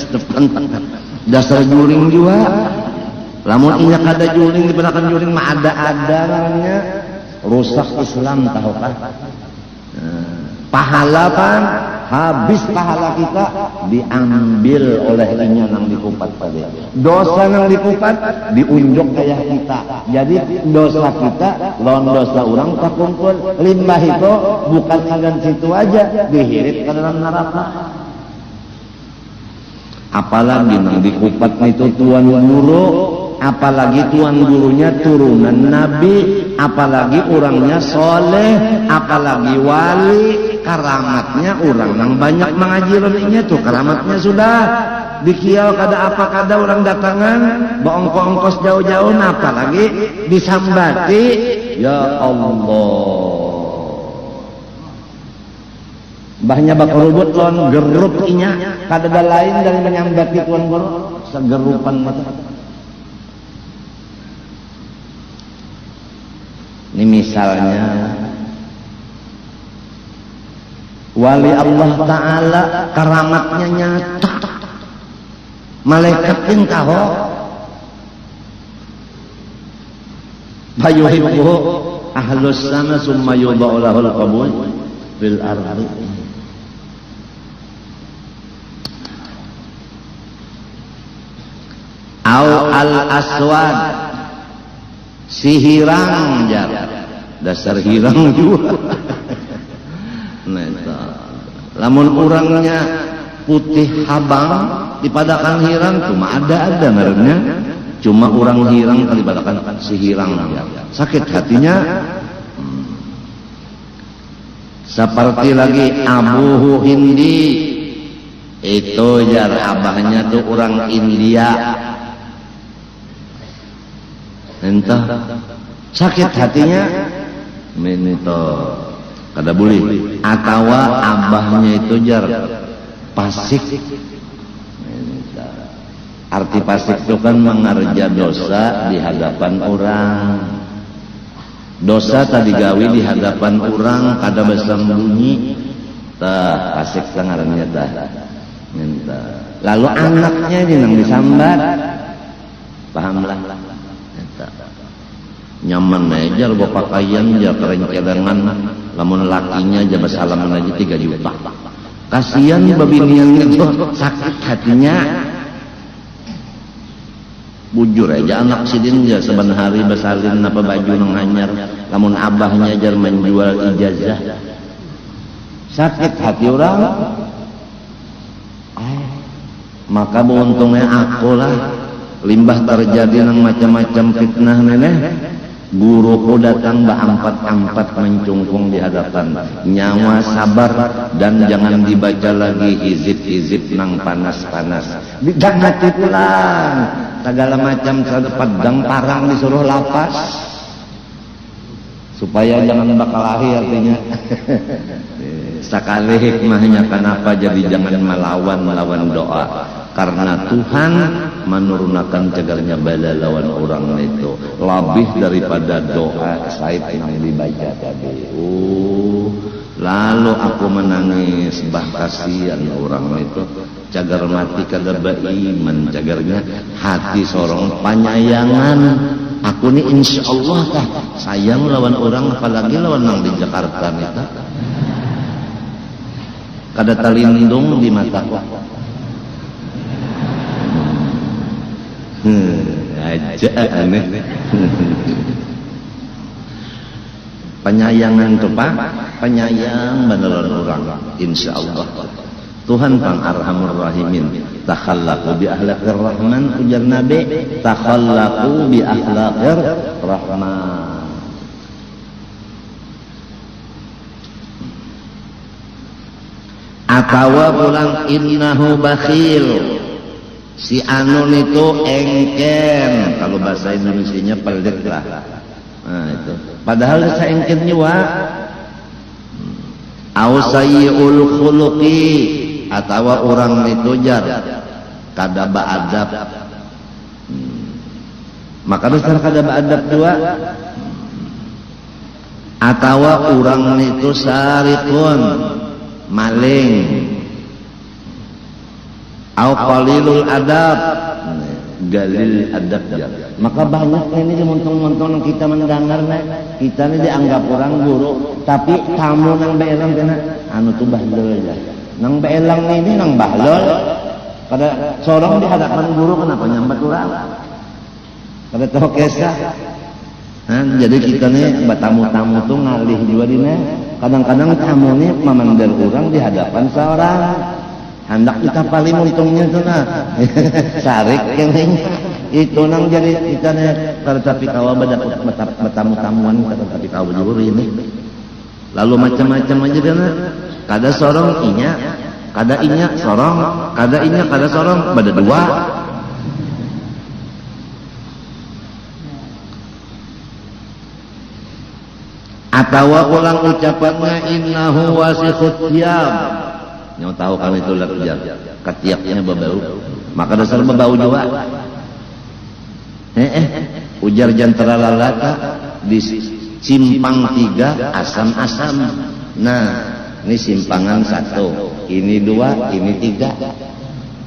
Setepentak dasar juling juga. Lamun inya kada juling di belakang juling mah ada namanya rusak Islam, tahukah? Pahala kan habis pahala kita diambil oleh inya nang dikupat tadi. Dosa nang dikupat diunjuk kayak kita. Jadi dosa kita lawan dosa orang tak kumpul. Limbah itu bukan agan situ aja, dihirit ke dalam neraka. Apalagi nang dikupat itu tuan guru, apalagi tuan gurunya turunan Nabi, apalagi orangnya soleh, apalagi wali, karamatnya orang yang banyak mengajirannya tuh karamatnya sudah dikiau kada apa kada orang datangan baongko-ongkos jauh-jauh, apalagi disambati. Ya Allah, bahnya bak rubut lon gerup inya kada ada lain dari menyambati tuan guru segerupan mata. Ini misalnya Wali Allah Ta'ala karamatnya nyata. Malaikat yang tahu. Fayuhibbu ahlus sana summa yudha'u lahul qabul fil ardi. Au al-aswad, si hirang jar, dasar hirang juga. Lamun orangnya putih habang dipadakan hirang cuma ada ngarannya, cuma orang hirang dipadakan si hirang jar. Sakit hatinya. Seperti lagi Abu Hindi, itu jar abahnya tuh orang India. Entah sakit hatinya menito kada boleh, atau abahnya itu jar pasik. Arti pasik itu kan mengerja dosa di hadapan orang. Dosa tadi gawi di hadapan orang kada besang bunyi tah pasik ngarannya tah. Lalu anaknya ini nang disambat, pahamlah. Nyaman aja lo pakaian aja keren cadangan, lamun lakinya aja bersalaman aja 3 juta. Kasihan babinian itu sakit hatinya. Bujur aja anak sidin aja saban hari besalin apa baju nang anyar, lamun abahnya aja menjual ijazah. Sakit hati orang. Maka beruntungnya aku lah, limbah terjadi nang macam-macam fitnah neneh. Guruku datang berempat-empat mencungkung di hadapan, nyawa sabar dan jangan dibaca lagi hizib-hizib nang panas-panas. Jangan pulang, segala macam pedang parang disuruh lapas supaya jangan bakal lahir artinya. Sekali hikmahnya kenapa jadi jangan melawan doa, karena Tuhan menurunkan cegarnya bala lawan orang itu lebih daripada doa saib yang dibaca tadi. Lalu aku menangis, bah kasihan orang itu cagar mati kada beriman, cagarnya hati sorong panyayangan. Aku ni insya Allah tah sayang lawan orang, apalagi lawan nang di Jakarta nita kada talindung di mataku. Aja aneh. Penyayangan tuh Pak, penyayang beneran orang, insya Allah. Tuhan pang arhamur rahimin. Takhallaqu bi akhlaqir rahman, ujar Nabi, takhallaqu bi akhlaqir rahman. Atawa pulang innahu bakhil, si Anun itu engken, kalau bahasa Indonesianya pelit lah. Nah itu, padahal saya engken juga. Ausayul khuluqi, atau orang itu jar kada ba'adab. Maka dasar kada ba'adab juga. Atau orang itu sarikun, maling, au qalilul adab, galil adab ya. Maka banyak ini dimontung-montung kita mendengar kita ini dianggap orang guru, tapi tamu nang beelang kena anu tuh bahlol aja. Nang beelang ini nang bahlol, kada sorong di hadapan guru kenapa nyambat orang? Kada tahu kisah. Jadi kita nih tamu-tamu tuh ngalih juga dina. Kadang-kadang tamu nih memandang orang di hadapan seorang. Hendak kita paling untungnya tuh nah. Sarik yang itu nang jadi kita nih tetapi kawa bertamu-tamuan tetapi kawa jujur ini. Lalu macam-macam aja kan. Kada sorong inya, kada inya sorong, kada inya kada sorong, bada dua. Atawa ulang ucapannya innahu wasikhut thiyab. Yang tahu kan itu lakjar, ketiaknya berbau. Maka dasar berbau juga. Ujar jantara lalata di simpang 3 asam-asam. Nah, Ini simpangan 1, ini 2, ini 3.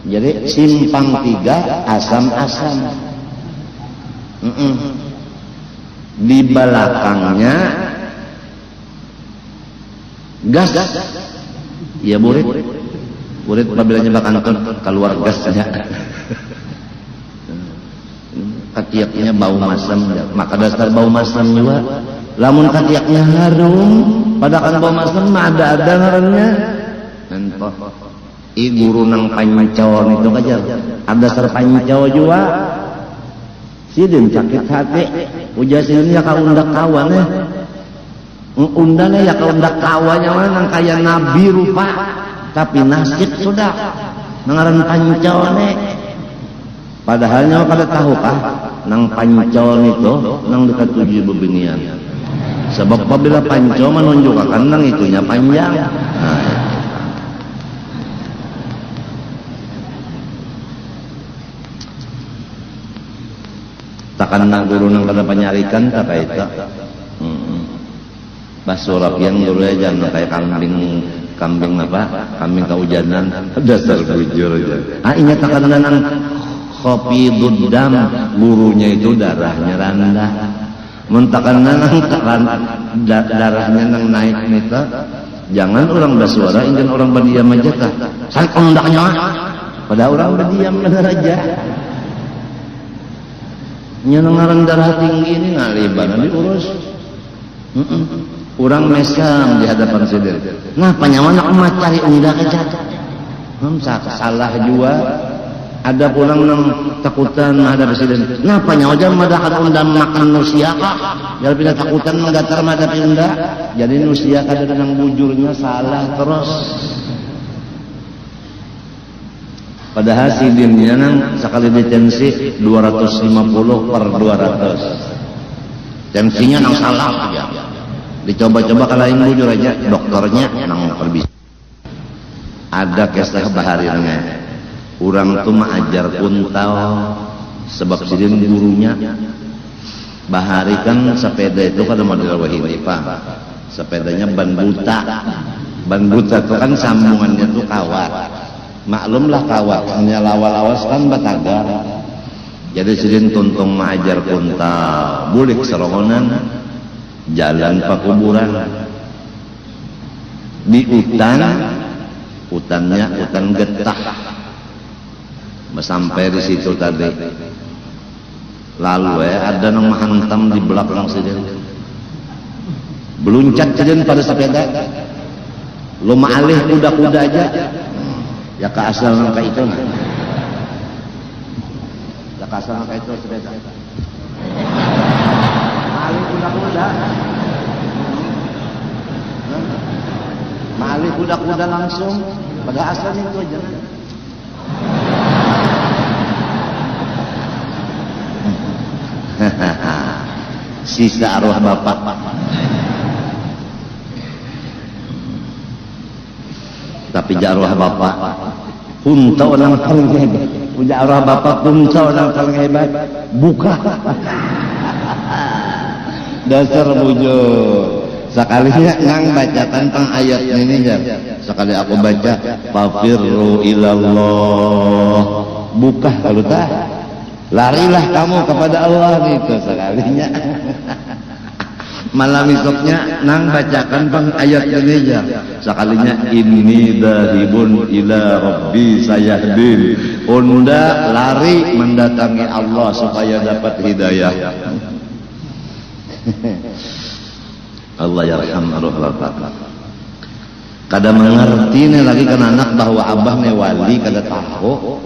Jadi simpang 3 asam-asam. Di belakangnya gas. Ya burit apabila nyoba kantor keluar gasnya. Katiaknya bau masam, maka dasar bau masam juga. Lamun katiaknya harum, padahal bau masam ada ngarannya. Nanti guru nang pancon itu aja, ada dasar pancon juga. Sidin sakit hati, ujasin ya kau undak kawan undangnya ya kau undak kawannya mana nang kaya nabi rupa, tapi nasib sudah nangaran pancon Padahalnya pada tahu kah nang pancon itu nang dekat 7 bebinian. Sebab apabila pancon menunjukkan nang itunya panjang. Takkan nang guru nang kada panyarikan apa itu. Basurap yang guru aja nang kayak kambing apa? Kambing kehujanan dasar bujur aja. Ingat takkan nang kopi dudam, gurunya itu darahnya rendah. Muntakan nang darahnya nang naik nita. Jangan orang bersuara, ingin orang berdiam aja kah? Saya kondaknya, pada orang berdiam benar aja. Nyenengaran darah tinggi ini ngaliban diurus. Orang mesam di hadapan sidin. Nah, panyawan nak cari undak aja. Salah juga. Ada pulang nang takutan menghadap presiden. Napa nyawajan madakan undang makan nusia kah? Jadi bila takutan menggatar menghadap unda. Jadi nusia kada nang bujurnya salah terus. Padahal sidinnya nang sekali ditensi 250/200. Tensinya nang salah aja. Dicoba-coba kalau yang bujur aja dokternya nang perbisa. Ada kisah baharirnya. Orang tu mengajar kuntau sebab sidin gurunya bahari kan sepeda itu kada model wahini pak, sepedanya ban buta itu kan sambungannya tuh kawat, maklumlah kawat hanya lawas-lawas kan batagar. Jadi sidin tuntung mengajar kuntau bulik serongonan jalan pakuburan di hutannya hutan getah. Sampai di situ tadi, lalu ada yang menghantam di belakang sidin, beluncat sidin pada sepeda, lo maalih kuda-kuda aja, ya ke asal nangka itu, ya ke asal nangka itu sepeda, maalih kuda-kuda, maalih kuda-kuda langsung, pada asalnya itu aja. Sisa arwah bapak. Tapi arwah bapak punta orang paling hebat. Punya arwah bapak punta orang paling hebat. Buka. Dasar bujur. Sekalinya ngang baca tentang ayat ini ya. Sekali aku baca fafirru ilallah. Buka kalau tak. Larilah kamu kepada Allah itu sekalinya. Malam esoknya nang bacakan pang ayat ini aja. Sekalinya inni dahibun ila rabbi sayahdin. Unda lari mendatangi Allah supaya dapat hidayah. Allah yarham arwah bapak. Kada mengerti nih lagi kan anak bahwa abah nih wali kada tahu.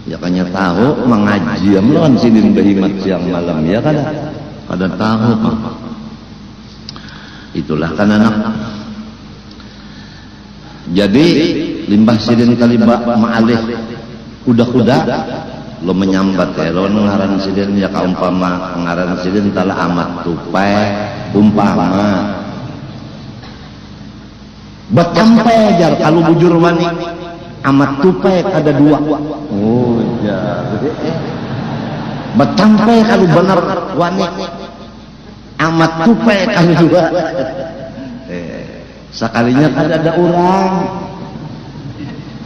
Ya kanya tahu mengaji melawan sidin bahimat siang malam ya kada tahu itulah kan anak. Jadi limbah sidin kaliba maalih kuda-kuda lo menyambat ya lo ngaran sidin ya kaumpama ngaran sidin tala amat tupai umpama betampai jar kalau bujur wani amat tupai ada 2. Oh ya. Betampai kalau benar wani amat tupai kalau 2. Sekalinya kan ada orang.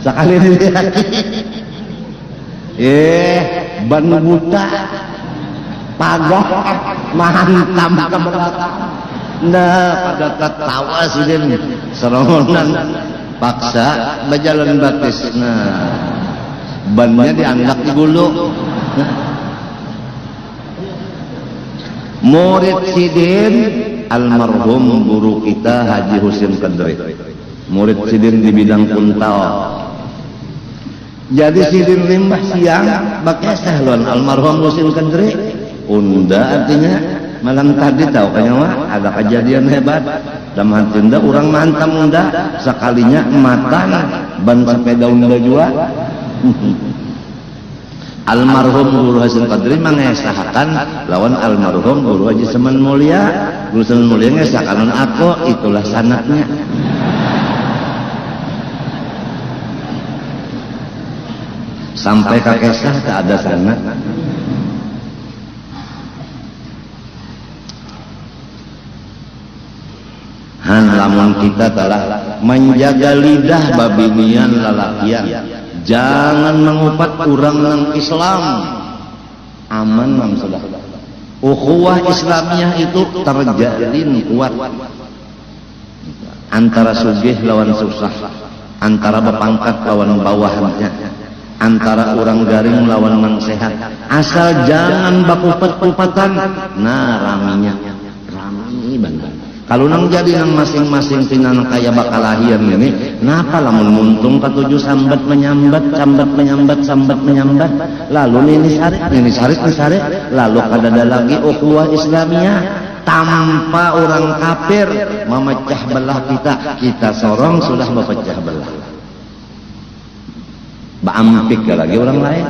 Sekali dilihat. Ban buta. Pagah mahantam keberatan. Nah, pada ketawa sih den serongonan paksa berjalan batis. Nah, bannya diangkat di gulung. Murid Sidin almarhum guru kita Haji Husin Kadri. Murid Sidin di bidang kuntal. Jadi Sidin limbah siang pakai sahlon almarhum Husin Kadri. Unda artinya malam tadi tahu kayaknya mah ada kejadian hebat. Dalam hati unda orang mantam unda sekalinya matan ban sepeda unda juga. Almarhum Guru Hasan Kadri mengesahkan lawan almarhum Guru Haji Semen Mulia. Guru Semen Mulia ngesahkan aku itulah sanatnya. Sampai kakesah tak ada sanat. Lamun kita telah menjaga lidah babinian lalakian, jangan mengupat kurang nang Islam, aman mam sudah. Ukhuwah Islamiyah itu terjalin kuat antara sugih lawan susah, antara bepangkat lawan bawahannya, antara orang garing lawan mang sehat. Asal jangan bakupet-kupatan, nah raminya rami banget. Kalau nang jadi nang masing-masing tinan kaya bakalahian ini, napa lamun muntung katuju sambat menyambat, sambat menyambat, lalu ini sarit, lalu kadada lagi ukhuwah Islamiyah tanpa orang kafir memecah belah kita sorong sudah memecah belah. Baampik lagi orang lain.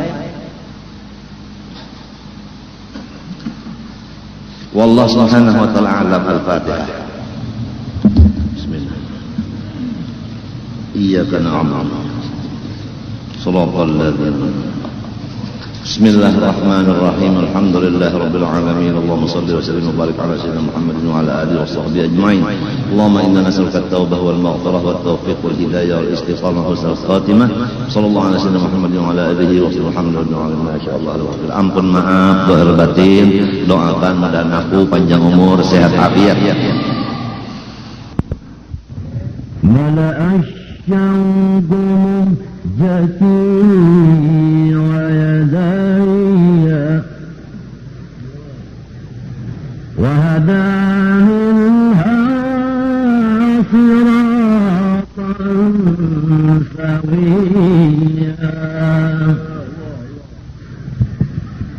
Wallahu subhanahu wa ta'ala alam. Al-Fatihah. Iyyaka na'budu shiratal ladzina Bismillahirrahmanirrahim. Alhamdulillahi rabbil alamin. Allahumma shalli wa sallim wa barik ala sayyidina Muhammadin wa ala alihi wa sahbihi ajma'in. Allahumma inna nas'aluka at-taubah wal maghfirah wat tawfiq wal hidayah wal istiqamah wa husnul khatimah. Sallallahu ala sayyidina Muhammadin wa ala alihi wa sahbihi alhamdulillah masyaallah. Ampun maaf doa batin, doakan dan aku panjang umur, sehat afiat. الشوق مهجتي ويداي وهداني الهوى صراطا سويا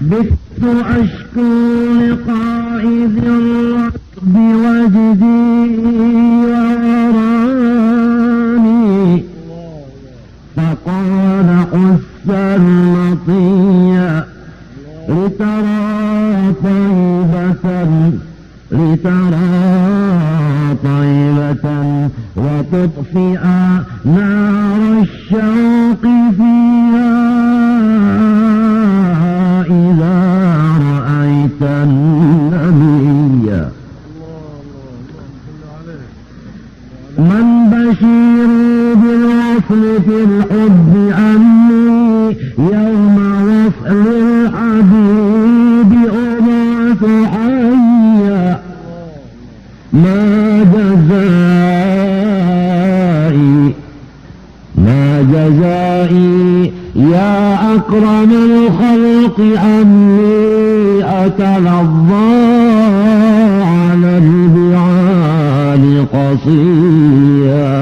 بت أشكو لقائد الركب وجدي فقال حس المطية لترى طيبة وتطفئ نار الشوق فيها إذا رأيت النبي من بشير بالوصل في الحب عني يوم وصل الحبيب أبعث حيا ما جزائي يا أكرم الخلق أني أتلظى على البعاد قصيا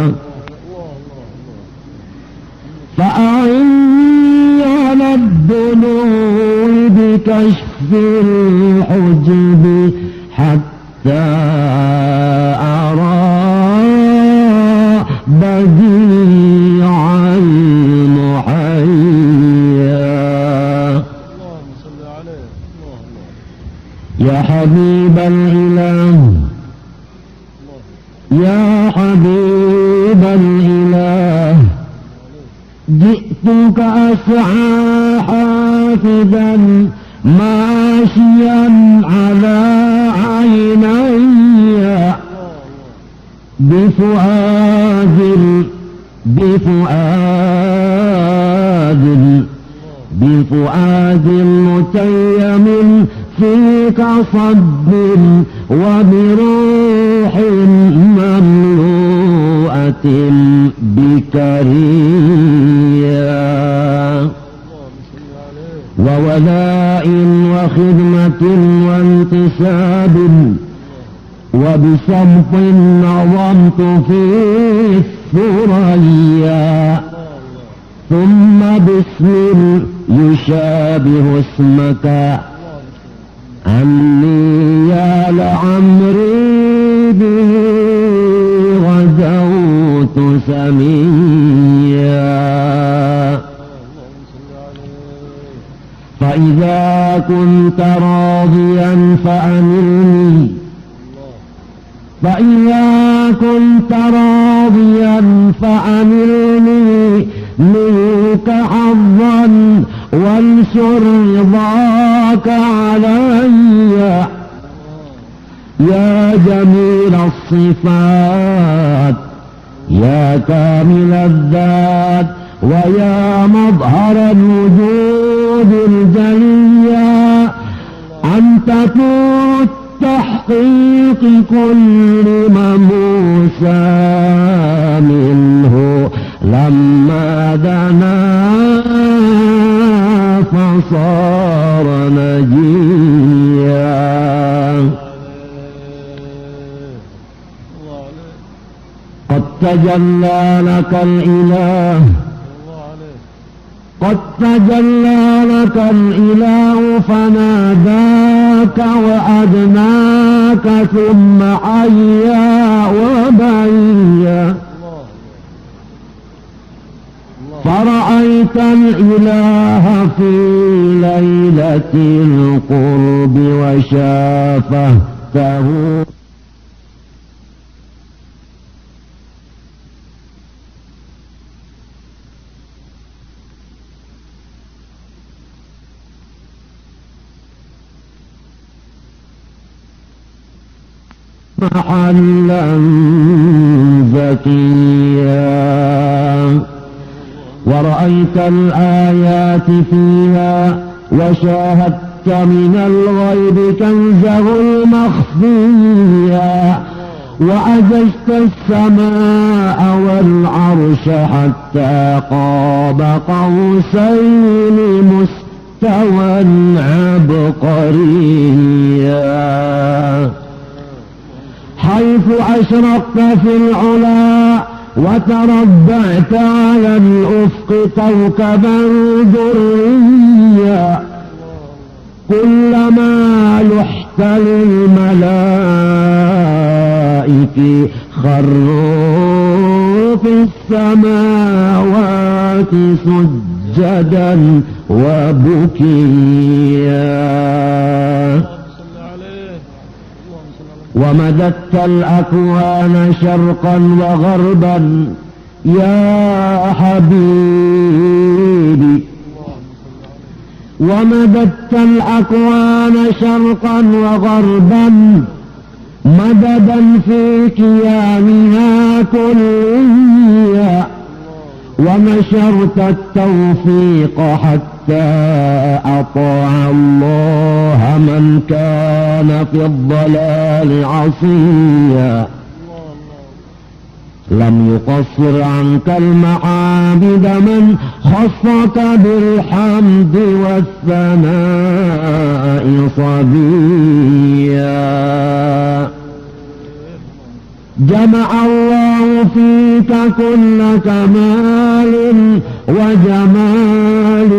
فأعني على الذنوب بكشف الحجب حتى أرى بديع المحيا يا حبيب الإله يا حبيب الإله جئتك أسعى حافظا ماشيا على عيني بفؤاد متيم فيك صب وبروح مملوءة بكريا وولاء وخدمة وانتساب وبصمت نظمت في الثريا ثم باسم يشابه اسمك عني يا لعمري به غزوت سميا فإذا كنت راضيا فأمرني منك حظا وانشر رضاك علي يا جميل الصفات يا كامل الذات ويا مظهر الوجود الجليا أنت في تحقيق كل ما موسى منه لما دنا فصار نجيا قد تجلى لك الإله فناداك وأدناك ثم حيا وبيا فرأيت الإله في ليلة القرب وشافهته محلا زكيا ورأيت الآيات فيها وشاهدت من الغيب كنزه المخفيا وأججت السماء والعرش حتى قاب قوسين مستوى عبقريا حيث أشرقت في العلا وتربعت على الأفق كوكبا دريا كلما لحت للملائك خروا في السماوات سجدا وبكيا ومددت الأكوان شرقا وغربا يا حبيبي ومددت الأكوان شرقا وغربا مددا في كيانها كليا ونشرت التوفيق حتى أطاع الله من كان في الضلال عصيا لم يقصر عنك المعابد من خصك بالحمد والثناء صبيا جمع الله فيك كل كمال وجمال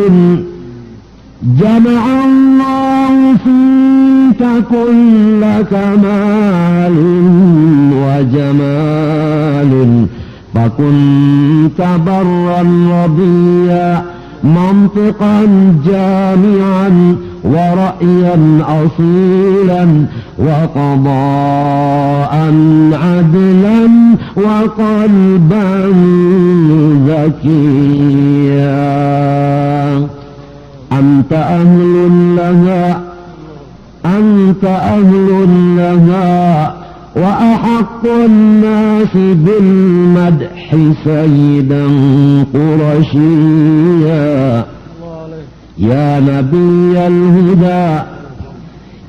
جمع الله فيك كل كمال وجمال فكنت برا رضيا منطقا جامعا ورأيا أصيلا وقضاء عدلا وقلبا ذكيا أنت أهل لها وأحق الناس بالمدح سيدا قرشيا يا نبي الهدى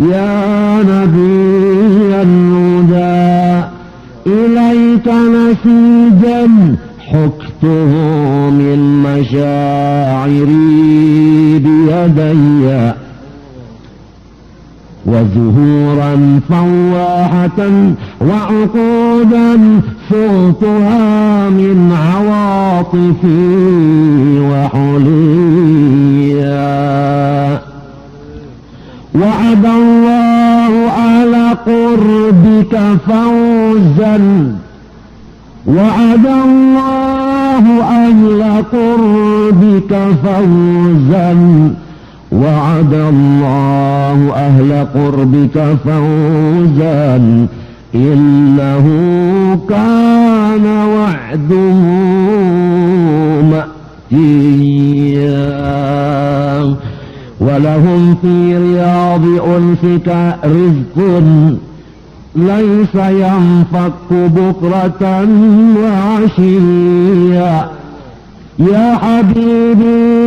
يا نبي الهدى إليك نسيجا حكته من مشاعري بيدي وزهورا فواحة وعقودا صوتها من عواطفي وحليا وعد الله على قربك فوزا وعد الله أهل قربك فوزا وعد الله أهل قربك فوزا إنه كان وعده مأتيا ولهم في رياض أنفك رزق ليس ينفك بكرة وعشيا يا حبيبي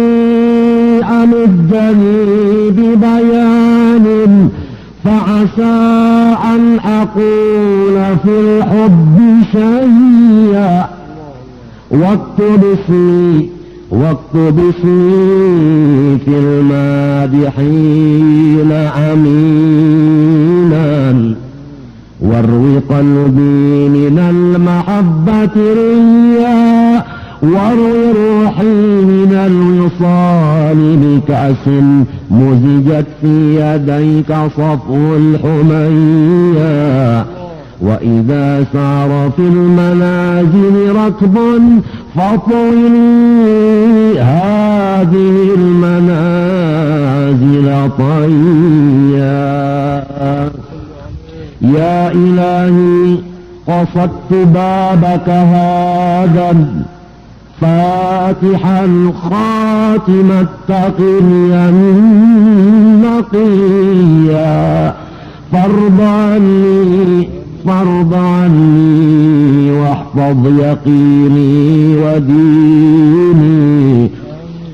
أمدني ببيان فعسى أن أقول في الحب شيئا واكتب اسمي في المادحين أمينا واروي قلبي من المحبة ريا واروي روحي من الوصال بكأس مزجت في يديك صفو الحميا وإذا سار في المنازل ركب فطوي هذه المنازل طيا يا إلهي قصدت بابك هذا فاتحا خاتم تقيا نقيا فارض عني واحفظ يقيني وديني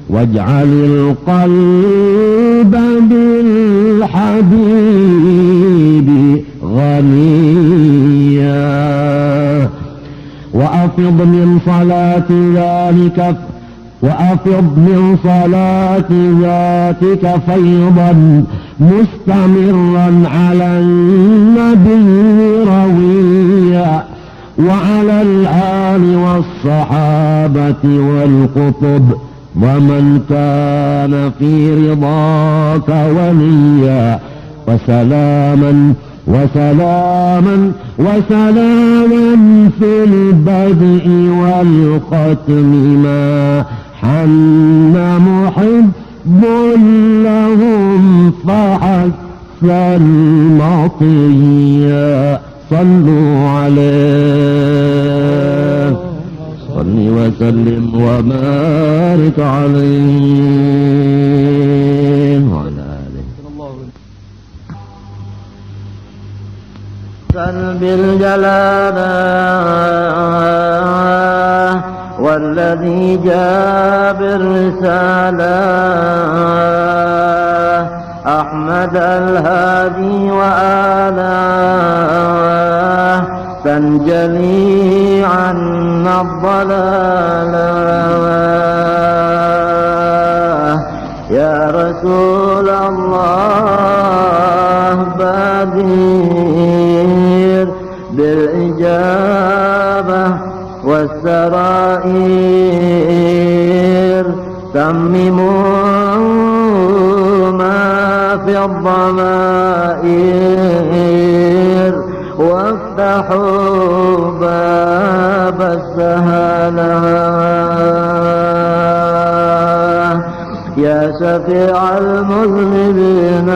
واجعل القلب بالحبيب غنيا وأفض من صلاة ذاتك فيضا مستمرا على النبي رويا وعلى الآل والصحابة والقطب ومن كان في رضاك وليا وسلاما في البدء والختم ما حن محب لهم فحسن مطيا صلوا عليه صل وسلم وبارك عليه وعلى آله بالجلالة والذي جاء بالرسالة أحمد الهادي وآله تنجلي عنا الضلالة يا رسول الله بادر بالإجابة والسرائر تمموا ما في الضمائر وافتحوا باب السهالة يا شفيع المذنبين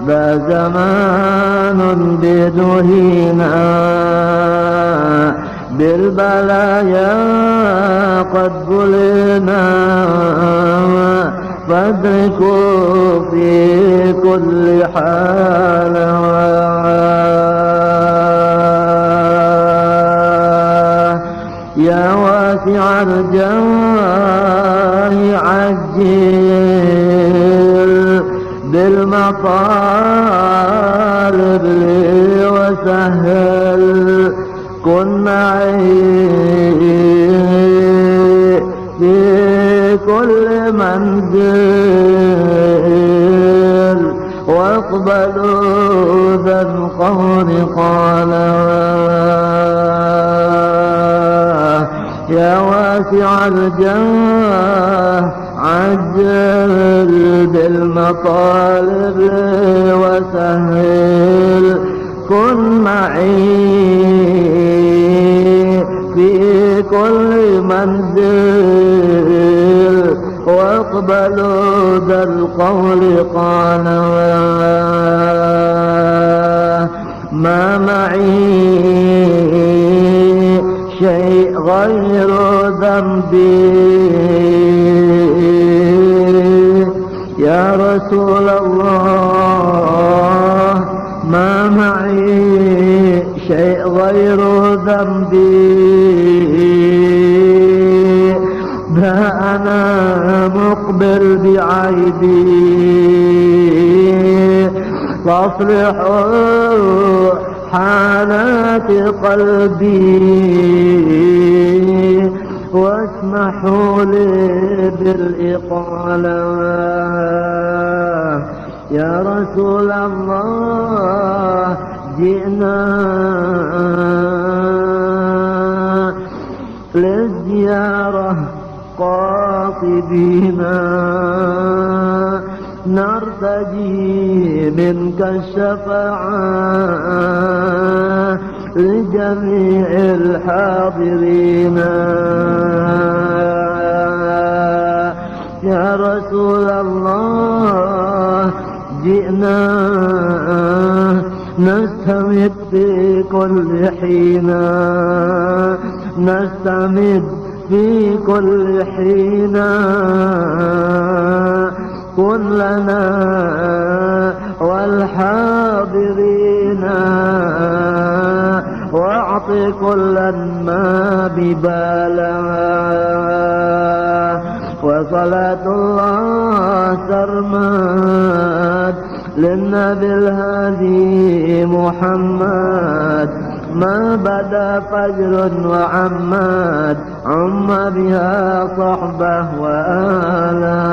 ذا زمان بدهينا بالبلايا قد بلينا فادركوا في كل حال واسع الجاه عجل بالمطالب لي وسهل كن معي في كل منزل واقبلوا ذا القول قال يا واسع الجاه عجل بالمطالب وسهل كن معي في كل منزل واقبلوا ذا القول قال ما معي شيء غير ذنبي يا رسول الله ما معي شيء غير ذنبي ذا أنا مقبل بعيبي فاصلحوا حالات قلبي واسمحوا لي بالإقالة يا رسول الله جئنا للزيارة قاصدينا نرتجي منك الشفاعة لجميع الحاضرين يا رسول الله جئنا نستمد في كل حين نستمد في كل حين كن لنا والحاضرين واعط كلا ما ببالا وصلاة الله سرمد للنبي الهادي محمد ما بدا فجر وعماد عم بها صحبه وآله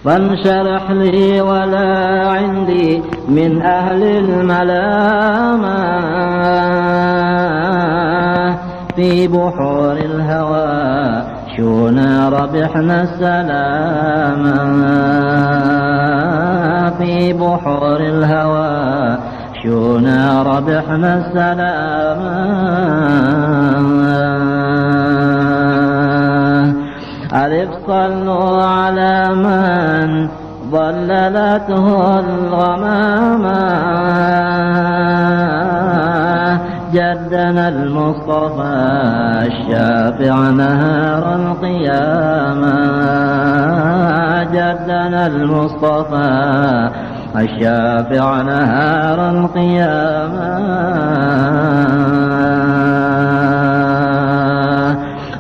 فانشرح لي ولا عندي من أهل الملامة في بحور الهوى شونا ربحنا السلامة في بحور الهوى شونا ربحنا السلامة ألف صلوا على من ضللته الغمامة جدنا المصطفى الشافع نهار القيامة جدنا المصطفى الشافع نهار القيامة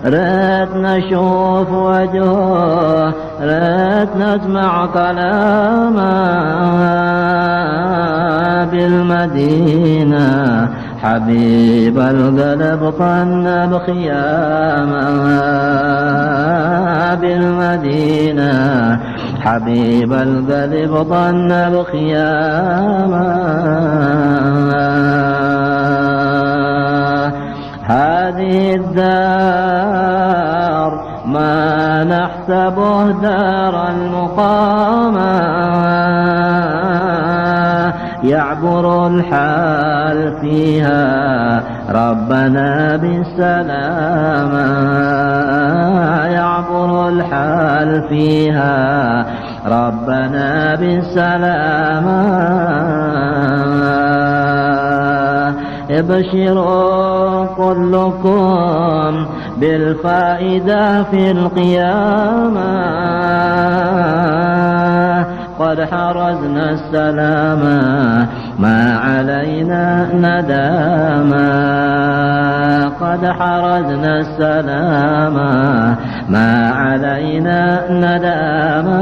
ريت نشوف وجهه ريت نسمع كلامه بالمدينة حبيب القلب طن بخيامه بالمدينة حبيب القلب طن بخيامه هذه الدار ما نحسبه دار المقامة يعبر الحال فيها ربنا بالسلامة يعبر الحال فيها ربنا بالسلامة ابشروا كلكم بالفائدة في القيامة قد حرزنا السلاما ما علينا نداما قد حرزنا السلاما ما علينا نداما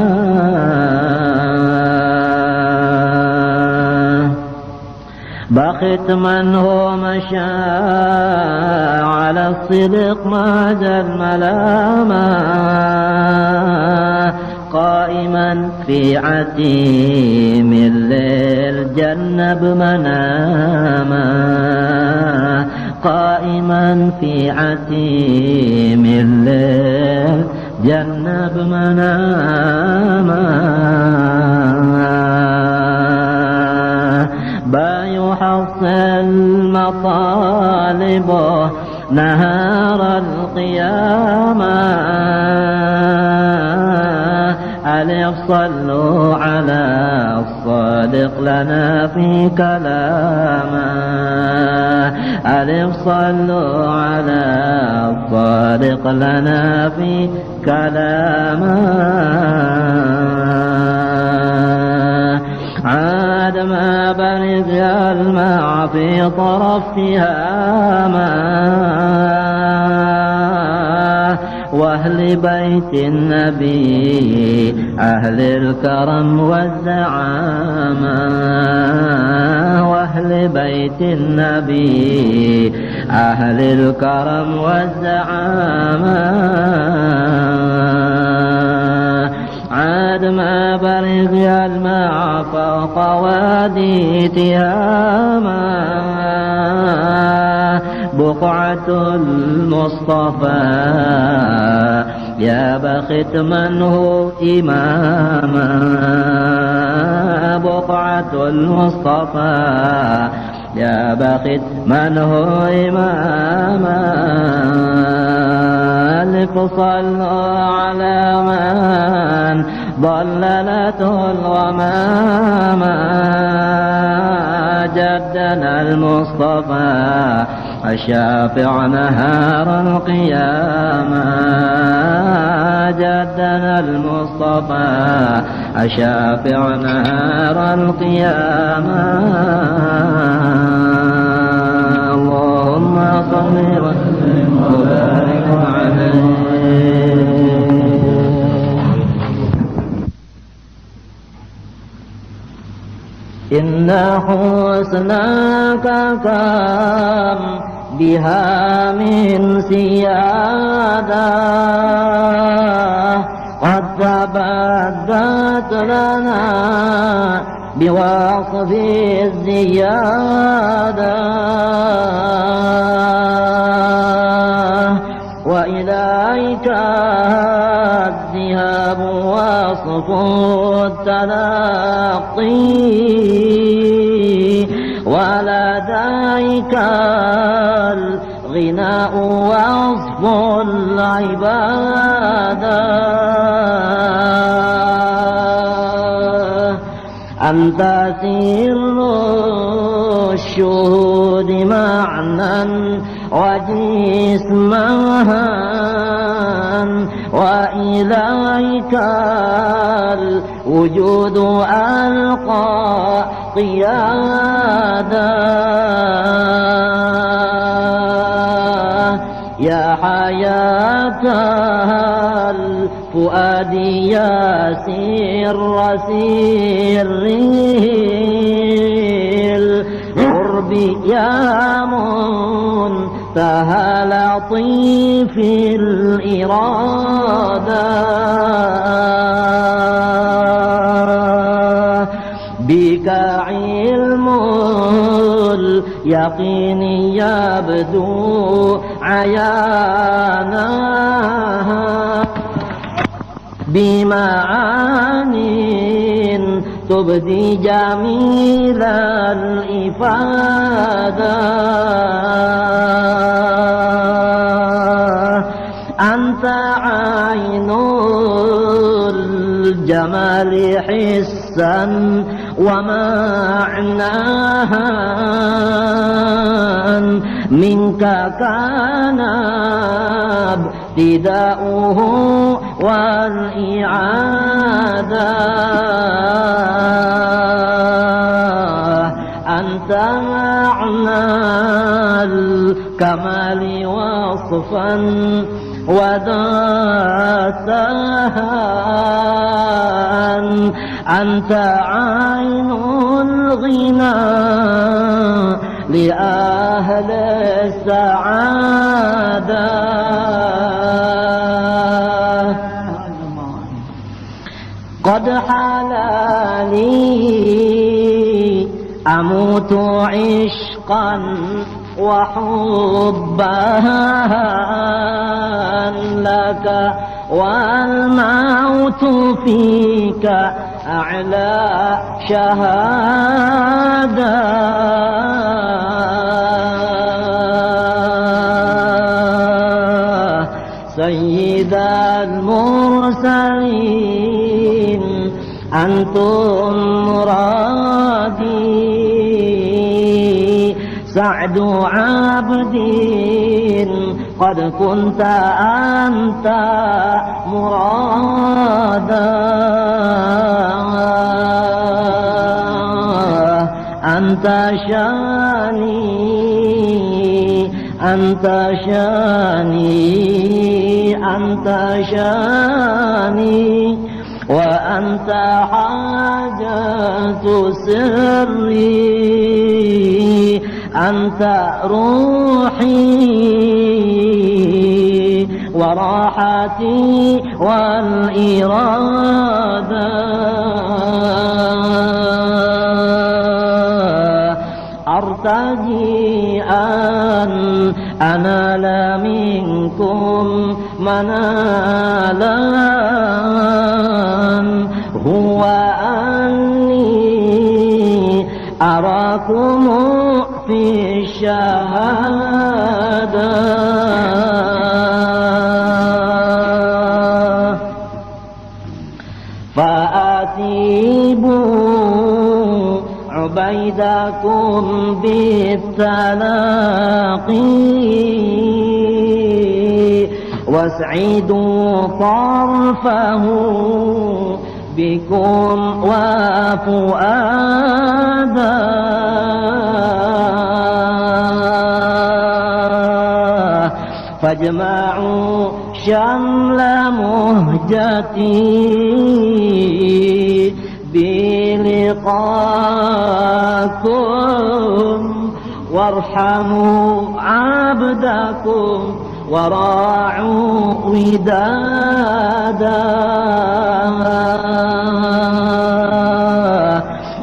بخت من هو مشى على الصدق ما زال ملاما قائما في عتيم الليل جنب مناما قائما في عتيم الليل جنب مناما يحصل مطالبه نهار القيامة ألف صلوا على الصادق لنا في كلامه ألف صلوا على الصادق لنا في كلامه عاد ما برد الماء في طرفها ما وأهل بيت النبي أهل الكرم والزعامة وأهل بيت النبي أهل الكرم والزعامة عاد ما برغ الماء فوق واديتها ما بقعة المصطفى يا بخت من هو إماما بقعة المصطفى يا بخت من هو إماما ألف صلوا على من ضللته الغمامة جدنا المصطفى الشافع نهار القيامة جدنا المصطفى الشافع نهار القيامة اللهم صل وسلم وبارك عليه إن حسنك كم بها من سيادة قد تبدت لنا بوصف الزيادة وإليك الذهاب وصف التلقي ولديك الغناء وصف العبادة أنت سر الشهود معنى وجسمها وإليك الوجود ألقى قيادا يا حياة الفؤاد يا سر القرب يا منتهى لطيف الإرادة بك علم اليقين يبدو عيانا بمعانٍ تبدي جميل الإفادة أنت عين الجمال حسا ومعناها منك كان فداؤه والإعادة أنت معنى الكمال وصفا وذاتها أنت عين الغنى لأهل السعادة قد حال لي أموت عشقا وحبا لك والموت فيك أعلى شهادة سيد المرسلين أنتم مرادي سعد عبدين قد كنت أنت مرادا أنت شاني أنت شاني أنت شاني وأنت حاجة سري أنت روحي وراحتي والإرادة أرتجي أن أنال منكم منالا هو أني أراكم في الشهادة فأتيبوا عبيدكم بالتلاقي واسعدوا طرفه بكم وفؤادا فاجمعوا شمل مهجتي بلقاكم وارحموا عبدكم وراعوا ودادا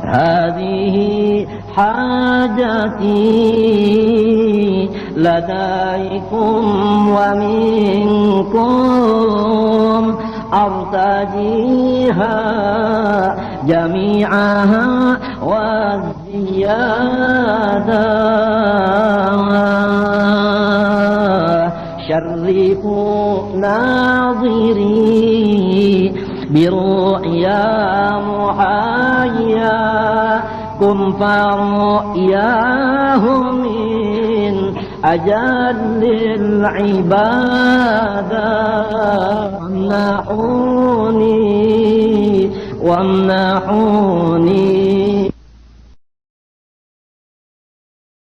هذه حاجتي لديكم ومنكم أرتجيها جميعها والزيادة شرفوا ناظري برؤيا محياكم فرؤياه من أجل العبادة وامنحوني